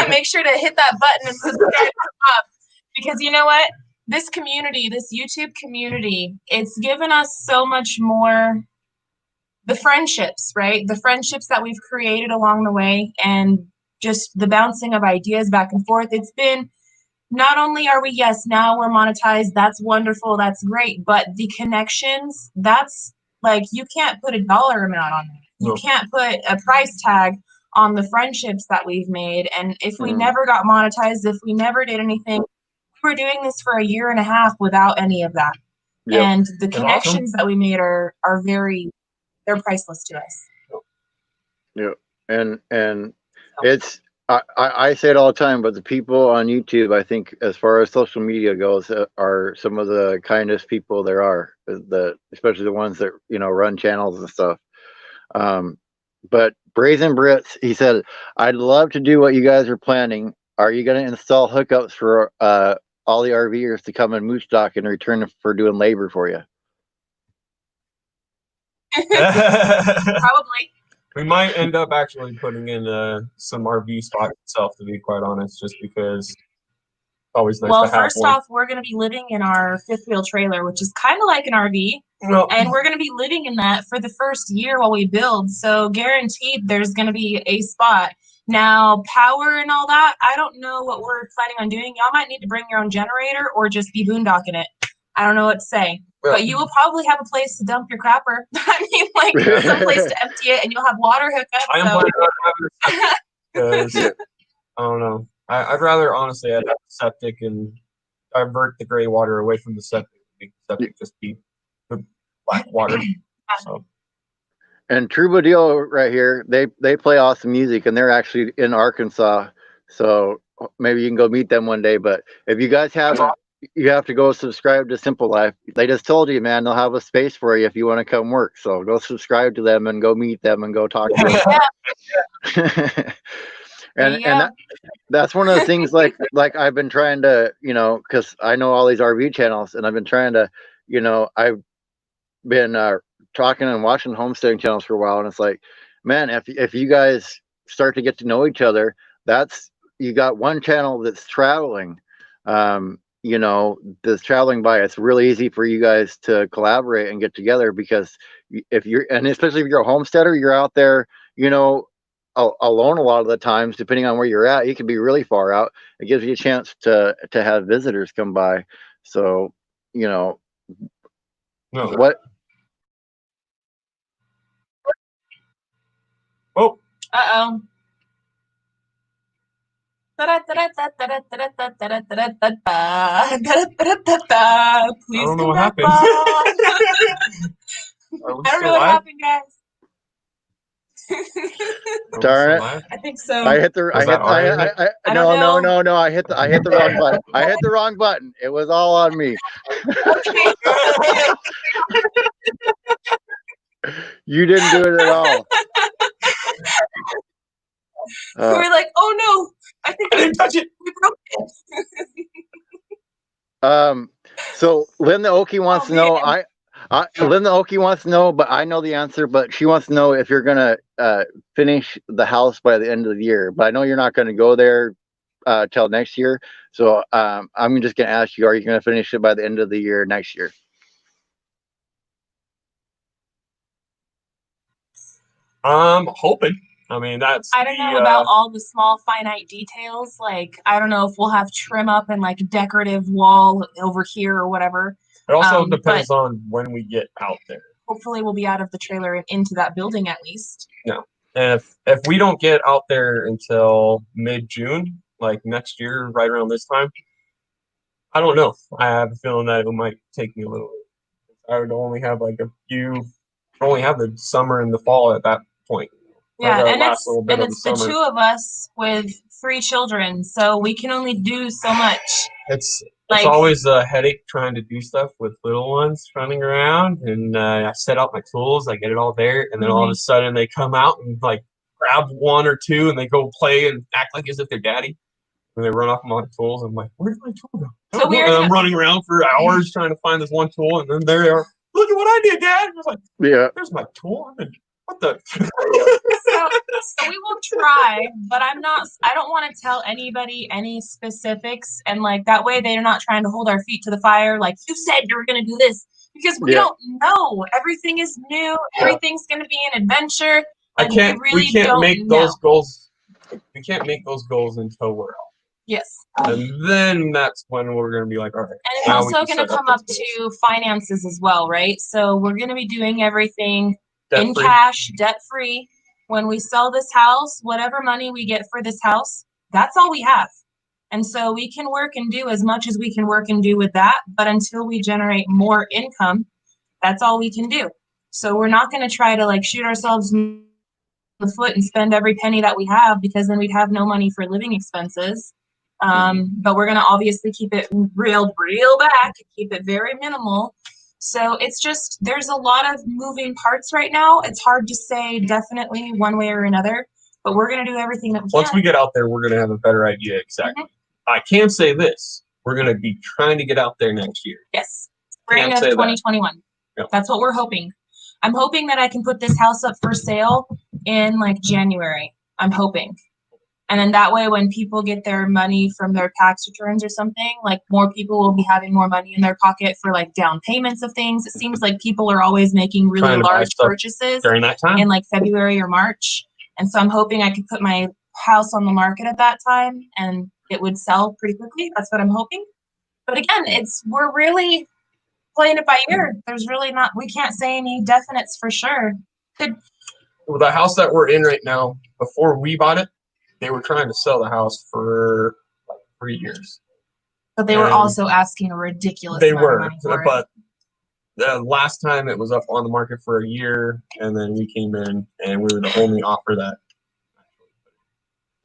D: Make sure to hit that button and subscribe to Bob. Because you know what? This community, this YouTube community, it's given us so much more. The friendships, right? The friendships that we've created along the way, and just the bouncing of ideas back and forth. It's been, not only are we, yes, now we're monetized, that's wonderful, that's great, but the connections, that's like, you can't put a dollar amount on it. You can't put a price tag on the friendships that we've made. And if we never got monetized, if we never did anything, we were doing this for a year and a half without any of that. Yep. And the connections that we made are very, they're priceless to us.
B: Yeah, and it's, I say it all the time, but the people on YouTube, I think, as far as social media goes, are some of the kindest people there are. Especially the ones that run channels and stuff. But Brazen Brits, he said, "I'd love to do what you guys are planning. Are you going to install hookups for all the RVers to come and moose dock in return for doing labor for you?"
D: Probably.
C: We might end up actually putting in some RV spot itself, to be quite honest, just because it's always nice to have one.
D: Well, first off, we're going to be living in our fifth wheel trailer, which is kind of like an RV. And we're going to be living in that for the first year while we build. So guaranteed there's going to be a spot. Now, power and all that, I don't know what we're planning on doing. Y'all might need to bring your own generator or just be boondocking it. I don't know what to say. But you will probably have a place to dump your crapper. I mean, like, some place to empty it, and you'll have water hookup.
C: I am planning on having a septic, because I don't know. I'd rather, honestly, I'd have a septic and divert the gray water away from the septic. Septic just be the black water. So.
B: And Trueba Deal right here, they play awesome music, and they're actually in Arkansas. So maybe you can go meet them one day. But if you guys haven't, you have to go subscribe to Simple Life. They just told you, man, they'll have a space for you if you want to come work. So go subscribe to them and go meet them and go talk to them. and that's one of the things, like I've been trying to, because I know all these RV channels, and I've been trying to, I've been talking and watching homesteading channels for a while, and it's like, man, if you guys start to get to know each other, you got one channel that's traveling, that's traveling by. It's really easy for you guys to collaborate and get together, because and especially if you're a homesteader, you're out there, alone a lot of the times. Depending on where you're at, you can be really far out. It gives you a chance to have visitors come by. So what?
C: Oh.
D: Uh-oh. Please come back, Bob. I don't know what happened, guys.
B: Darn it!
D: I think so.
B: No. I hit the wrong button. I hit the wrong button. It was all on me. You didn't do it at all.
D: We were like, oh no, I think I didn't touch it. We broke it.
B: So Linda Okie wants to know. Linda Okie wants to know, but I know the answer. But she wants to know if you're gonna finish the house by the end of the year. But I know you're not gonna go there till next year. So I'm just gonna ask you: are you gonna finish it by the end of the year next year?
C: I'm hoping. I mean, I
D: don't know about all the small finite details. Like, I don't know if we'll have trim up and like decorative wall over here or whatever.
C: It also
D: But
C: depends on when we get out there.
D: hopefully we'll be out of the trailer and into that building at least.
C: No. And if we don't get out there until mid-June, like next year, right around this time, I don't know. I have a feeling that it might take me a little bit. I would only have like only have the summer and the fall at that point.
D: Yeah, and it's the
C: summer.
D: 2 of us with 3 children, so we can only do so much.
C: It's
D: Like,
C: always a headache trying to do stuff with little ones running around, and I set out my tools, I get it all there, and then all of a sudden they come out and like grab 1 or 2 and they go play and act like as if they're daddy. And they run off my tools. I'm like, where's my tool go?
D: So
C: I'm running around for hours trying to find this one tool, and then there they are. Look at what I did, Dad. I was like,
B: yeah,
C: there's my tool. What the?
D: so we will try, but I don't want to tell anybody any specifics, and like that way they're not trying to hold our feet to the fire. Like, you said you were going to do this, because we don't know. Everything is new. Everything's going to be an adventure.
C: We can't make those goals. We can't make those goals until we're out.
D: Yes.
C: And then that's when we're going to be like, all right.
D: And it's also going to come up to finances as well, right? So we're going to be doing everything in cash, debt-free. When we sell this house, whatever money we get for this house, that's all we have. And so we can work and do as much as we can work and do with that. But until we generate more income, that's all we can do. So we're not going to try to like shoot ourselves in the foot and spend every penny that we have, because then we'd have no money for living expenses. But we're going to obviously keep it real back, keep it very minimal. So it's just, there's a lot of moving parts right now. It's hard to say definitely one way or another, but we're going to do everything that we can.
C: Once we get out there, we're going to have a better idea exactly. I can say this. We're going to be trying to get out there next year.
D: Yes. Spring of 2021. Yep. That's what we're hoping. I'm hoping that I can put this house up for sale in like January. I'm hoping. And then that way, when people get their money from their tax returns or something, like more people will be having more money in their pocket for like down payments of things. It seems like people are always making really large purchases
C: during that time
D: in like February or March. And so I'm hoping I could put my house on the market at that time and it would sell pretty quickly. That's what I'm hoping. But again, we're really playing it by ear. There's really we can't say any definites for sure.
C: Well, the house that we're in right now, before we bought it, they were trying to sell the house for like 3 years.
D: But they were also asking a ridiculous amount of money for it.
C: But the last time it was up on the market for a year, and then we came in and we were the only offer that.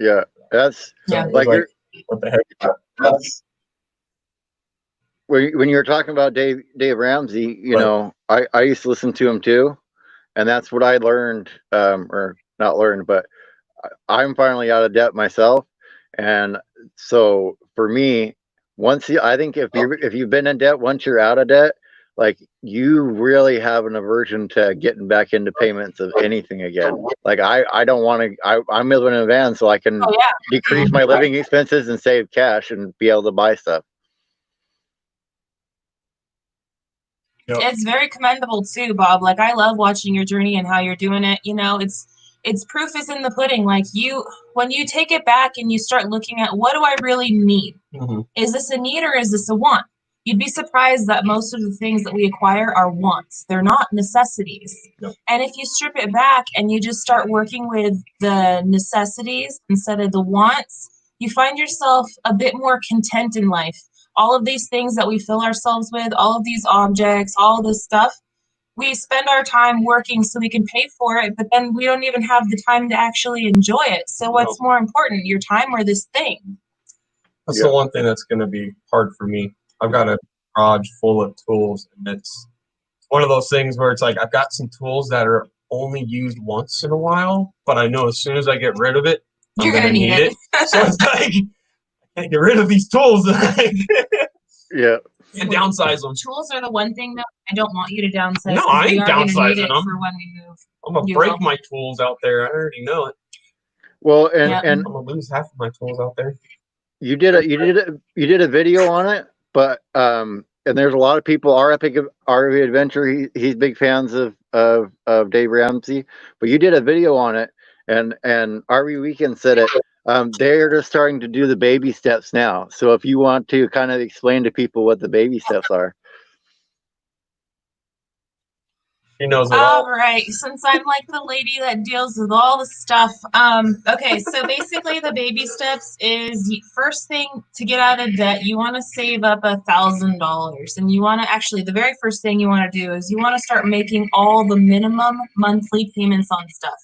B: Yeah, that's like
C: what the heck?
B: When you were talking about Dave Ramsey, you know, I used to listen to him too, and that's what I learned, or not learned, but I'm finally out of debt myself. And so for me, I think if you've been in debt, once you're out of debt, like you really have an aversion to getting back into payments of anything again. Like I don't want to, I'm living in a van so I can decrease my living expenses and save cash and be able to buy stuff.
D: Yep. It's very commendable too, Bob. Like I love watching your journey and how you're doing it. You know, it's proof is in the pudding. Like when you take it back and you start looking at what do I really need? Mm-hmm. Is this a need or is this a want? You'd be surprised that most of the things that we acquire are wants. They're not necessities. Yep. And if you strip it back and you just start working with the necessities instead of the wants, you find yourself a bit more content in life. All of these things that we fill ourselves with, all of these objects, all of this stuff, we spend our time working so we can pay for it, but then we don't even have the time to actually enjoy it. So what's more important, your time or this thing?
C: That's the one thing that's going to be hard for me. I've got a garage full of tools, and it's one of those things where it's like I've got some tools that are only used once in a while, but I know as soon as I get rid of it,
D: you're going to need it.
C: So it's like, I can't get rid of these tools.
B: Yeah.
C: And downsize them.
D: Tools are the one thing that I don't want you to downsize.
C: No, I ain't downsizing them.
D: For when we move.
C: I'm going to break my tools out there. I already know it.
B: Well, and
C: I'm going to lose half of my tools out there.
B: You did a video on it, but and there's a lot of people, RV Adventure, he's big fans of Dave Ramsey, but you did a video on it, and RV Weekend said it. They're just starting to do the baby steps now. So if you want to kind of explain to people what the baby steps are.
C: She knows it all.
D: All right, since I'm like the lady that deals with all the stuff. Okay, so basically the baby steps is first thing to get out of debt, you want to save up $1,000. And you want to actually, the very first thing you want to do is you want to start making all the minimum monthly payments on stuff.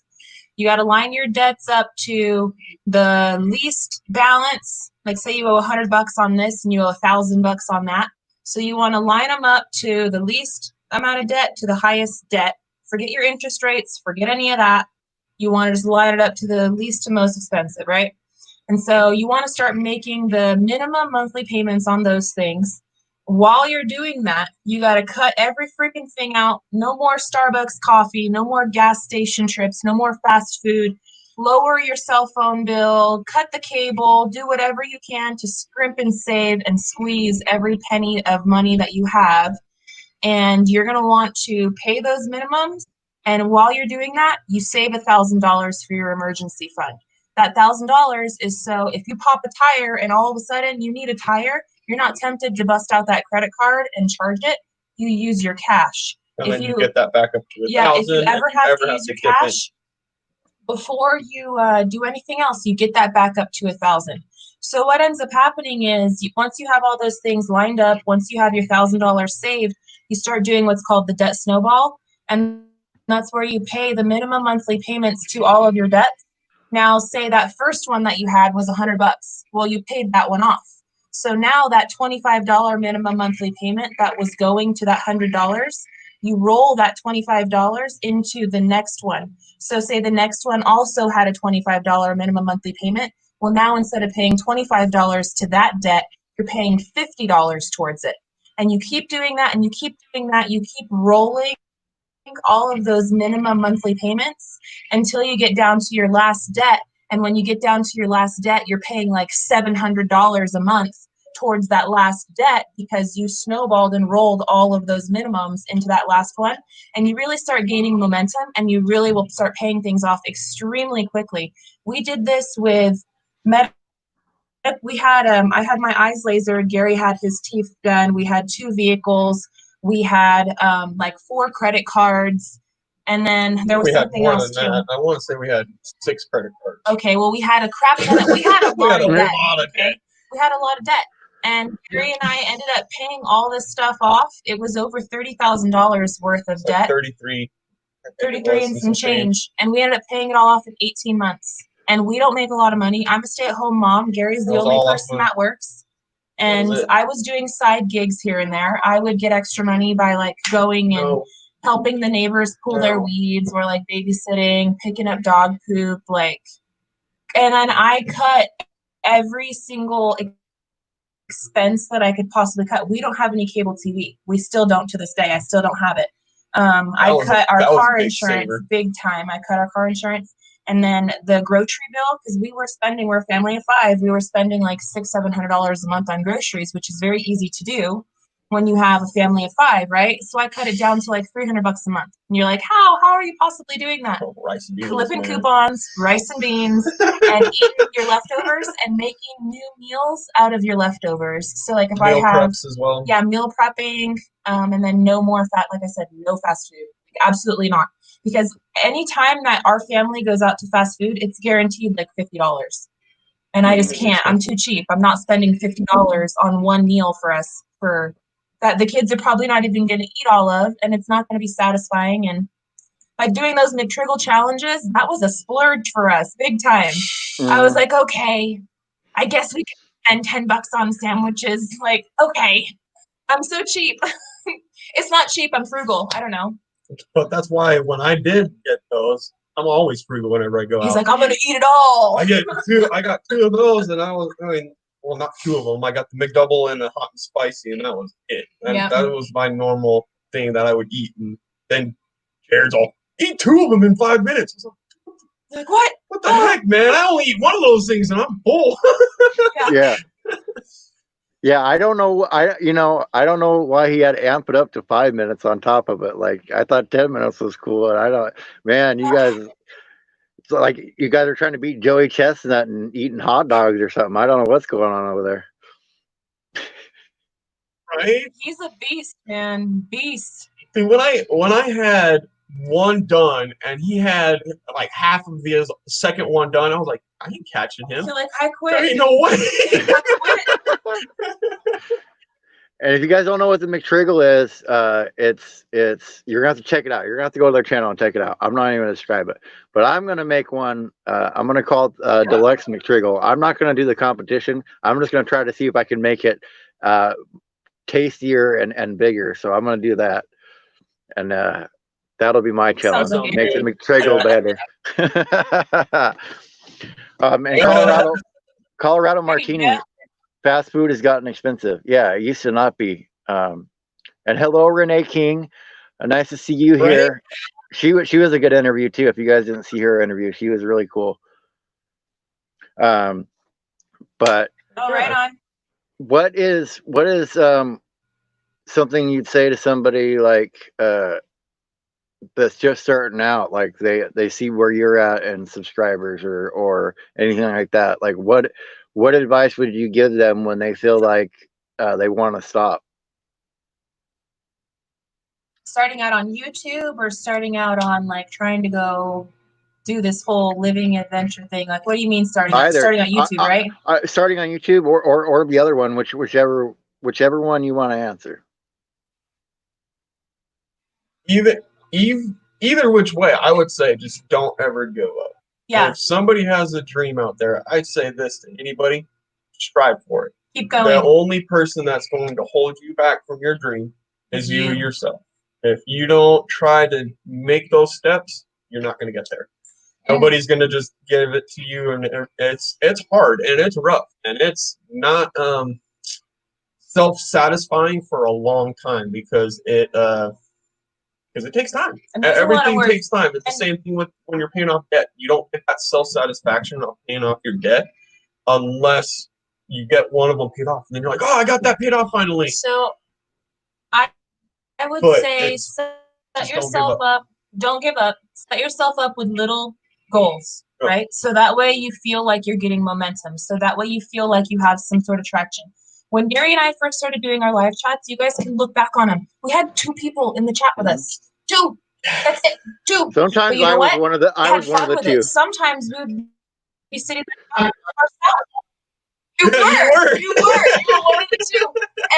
D: You got to line your debts up to the least balance. Like say you owe $100 on this and you owe $1,000 on that. So you want to line them up to the least amount of debt to the highest debt. Forget your interest rates, forget any of that. You want to just line it up to the least to most expensive, right? And so you want to start making the minimum monthly payments on those things. While you're doing that, you got to cut every freaking thing out. No more Starbucks coffee, no more gas station trips, no more fast food. Lower your cell phone bill, cut the cable, do whatever you can to scrimp and save and squeeze every penny of money that you have. And you're going to want to pay those minimums. And while you're doing that, you save $1,000 for your emergency fund. That $1,000 is so if you pop a tire and all of a sudden you need a tire, you're not tempted to bust out that credit card and charge it. You use your cash.
C: And
D: if
C: then you get that back up to $1,000.
D: Yeah, if you ever have to use your cash before you do anything else, you get that back up to $1,000. So what ends up happening is once you have all those things lined up, once you have your $1,000 saved, you start doing what's called the debt snowball. And that's where you pay the minimum monthly payments to all of your debts. Now, say that first one that you had was $100. Well, you paid that one off. So now that $25 minimum monthly payment that was going to that $100, you roll that $25 into the next one. So say the next one also had a $25 minimum monthly payment. Well, now instead of paying $25 to that debt, you're paying $50 towards it. And you keep doing that and you keep doing that. You keep rolling all of those minimum monthly payments until you get down to your last debt. And when you get down to your last debt, you're paying like $700 a month towards that last debt because you snowballed and rolled all of those minimums into that last one. And you really start gaining momentum and you really will start paying things off extremely quickly. We did this with we had I had my eyes lasered, Gary had his teeth done, we had 2 vehicles, we had like 4 credit cards, and then there was something else too.
C: I want to say we had 6 credit cards.
D: Okay, well we had a crap ton. We had a lot of debt.
C: Okay?
D: We had a lot of debt, and Gary and I ended up paying all this stuff off. It was over $30,000 worth of debt.
C: 33
D: and some change, and we ended up paying it all off in 18 months. And we don't make a lot of money. I'm a stay-at-home mom. Gary's the only person that works. And I was doing side gigs here and there. I would get extra money by like going and helping the neighbors pull their weeds or like babysitting, picking up dog poop, like, and then I cut every single expense that I could possibly cut. We don't have any cable TV. We still don't to this day. I still don't have it. I cut our car insurance big time. I cut our car insurance. And then the grocery bill, because we're a family of 5, we were spending like $600-700 a month on groceries, which is very easy to do when you have a family of 5, right? So I cut it down to like $300 a month. And you're like, how are you possibly doing that?
C: Rice and beans,
D: clipping coupons, rice and beans, and eating your leftovers and making new meals out of your leftovers. So like if I have
C: preps as well.
D: Yeah, meal prepping, and then no more like I said, no fast food. Absolutely not. Because anytime that our family goes out to fast food, it's guaranteed like $50. And I just can't. I'm too cheap. I'm not spending $50 on one meal for us for that the kids are probably not even going to eat all of, and it's not going to be satisfying. And by doing those McTriggle challenges, that was a splurge for us, big time. I was like, okay, I guess we can spend $10 on sandwiches. Like, okay, I'm so cheap. It's not cheap. I'm frugal. I don't know.
C: But that's why when I did get those, I'm always frugal whenever I go out.
D: He's like, I'm gonna eat it all.
C: I got 2 of those, and well, not 2 of them. I got the McDouble and the hot and spicy, and that was it. And that was my normal thing that I would eat. And then Jared's all, eat 2 of them in 5 minutes. I was
D: like, what?
C: What the heck, man? I only eat 1 of those things, and I'm full.
B: Yeah. Yeah, I don't know. I don't know why he had to amp it up to 5 minutes on top of it. Like I thought 10 minutes was cool, and man, you guys, it's like you guys are trying to beat Joey Chestnut and eating hot dogs or something. I don't know what's going on over there.
C: Right?
D: He's a beast, man. Beast.
C: See, when I had one done and he had like half of the second one done, I was like, I ain't catching him.
D: You're like, I
C: There
D: quit.
C: ain't no way.
D: I quit.
B: And if you guys don't know what the McTriggle is, it's you're gonna have to check it out. You're gonna have to go to their channel and check it out. I'm not even gonna describe it, but I'm gonna make one. I'm gonna call it Deluxe McTriggle. I'm not gonna do the competition. I'm just gonna try to see if I can make it tastier and bigger. So I'm gonna do that, and that'll be my challenge.
D: Sounds
B: Make the
D: good.
B: McTriggle better. And Colorado Martini. Fast food has gotten expensive. Yeah, it used to not be. And hello, Renee King. Nice to see you here. She was a good interview too. If you guys didn't see her interview, she was really cool. But
D: Right on.
B: what is something you'd say to somebody like that's just starting out, like they see where you're at and subscribers or anything like that? Like what advice would you give them when they feel like they want to stop?
D: Starting out on YouTube or starting out on like trying to go do this whole living adventure thing? Like, what do you mean starting on YouTube, right?
B: Starting on YouTube or the other one, whichever one you want to answer.
C: Either which way, I would say just don't ever give up.
D: Yeah.
C: If somebody has a dream out there, I'd say this to anybody: strive for it.
D: Keep going.
C: The only person that's going to hold you back from your dream is you yourself. If you don't try to make those steps, you're not going to get there. Nobody's going to just give it to you, and it's hard and it's rough and it's not self-satisfying for a long time because it takes time. Everything takes time. It's the same thing with when you're paying off debt. You don't get that self-satisfaction of paying off your debt unless you get one of them paid off, and then you're like, "Oh, I got that paid off finally."
D: So, I would say set yourself up. Don't give up. Set yourself up with little goals, right? So that way you feel like you're getting momentum. So that way you feel like you have some sort of traction. When Gary and I first started doing our live chats, you guys can look back on them. We had 2 people in the chat with us. 2. That's it. 2.
B: Sometimes I was one of the 2.
D: Sometimes we would be sitting there ourselves. You were one of the 2.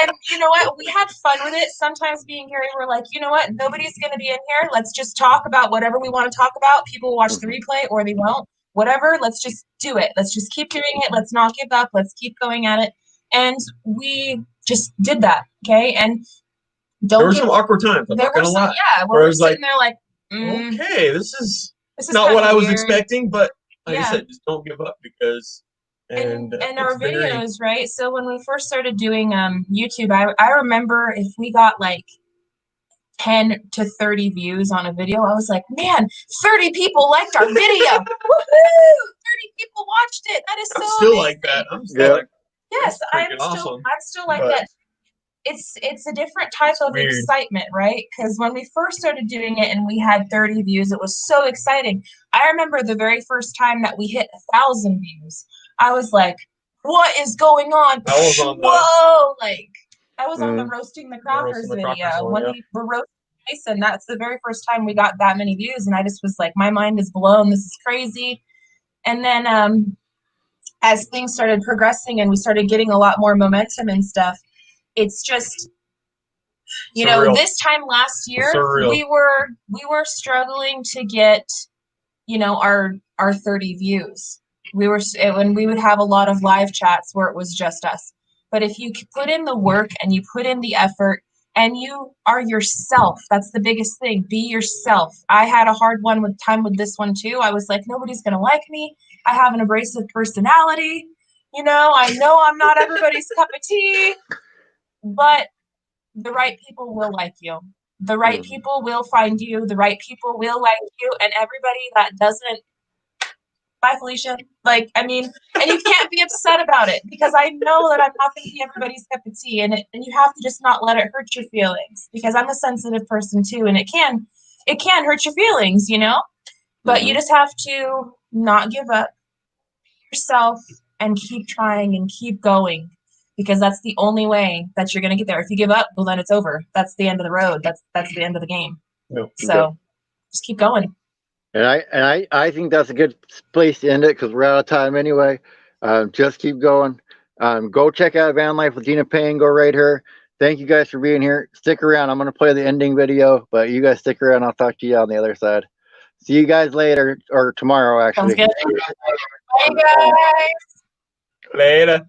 D: And you know what? We had fun with it. Sometimes me and Gary were like, you know what? Nobody's going to be in here. Let's just talk about whatever we want to talk about. People will watch the replay or they won't. Whatever. Let's just do it. Let's just keep doing it. Let's not give up. Let's keep going at it. And we just did that. Okay. And
C: there were some awkward times. I'm not going to lie.
D: Yeah. Where we're sitting there like,
C: okay, this is not what I was expecting, but like I said, just don't give up because. And
D: our videos, right? So when we first started doing YouTube, I remember if we got like 10 to 30 views on a video, I was like, man, 30 people liked our video. Woohoo! 30 people watched it. That is so
C: still
D: amazing.
C: Like that. I'm still like,
D: yes, I'm still like that. It's a different type of excitement, right? Because when we first started doing it and we had 30 views, it was so exciting. I remember the very first time that we hit 1,000 views. I was like, what is going on? Whoa! Like, I was on the Roasting the Crackers video. When we were roasting Mason, that's the very first time we got that many views. And I just was like, my mind is blown. This is crazy. And then as things started progressing and we started getting a lot more momentum and stuff, it's just, you know, this time last year, we were struggling to get, you know, our 30 views. When we would have a lot of live chats where it was just us. But if you put in the work and you put in the effort and you are yourself, that's the biggest thing. Be yourself. I had a hard time with this one too. I was like, nobody's going to like me. I have an abrasive personality. You know I'm not everybody's cup of tea, but the right people will like you. The right people will find you. The right people will like you. And everybody that doesn't, bye, Felicia. Like, I mean, and you can't be upset about it because I know that I'm not going to be everybody's cup of tea, and you have to just not let it hurt your feelings because I'm a sensitive person too, and it can hurt your feelings, you know. But you just have to not give up yourself and keep trying and keep going. because that's the only way that you're going to get there. If you give up, well, then it's over. That's the end of the road. That's the end of the game.
C: No.
D: So just keep going.
B: And I think that's a good place to end it because we're out of time anyway. Just keep going. Go check out Van Life with Gina Payne. Go rate her. Thank you guys for being here. Stick around. I'm going to play the ending video, but you guys stick around. I'll talk to you on the other side. See you guys later, or tomorrow, actually.
D: Sounds good. Bye, guys.
C: Later.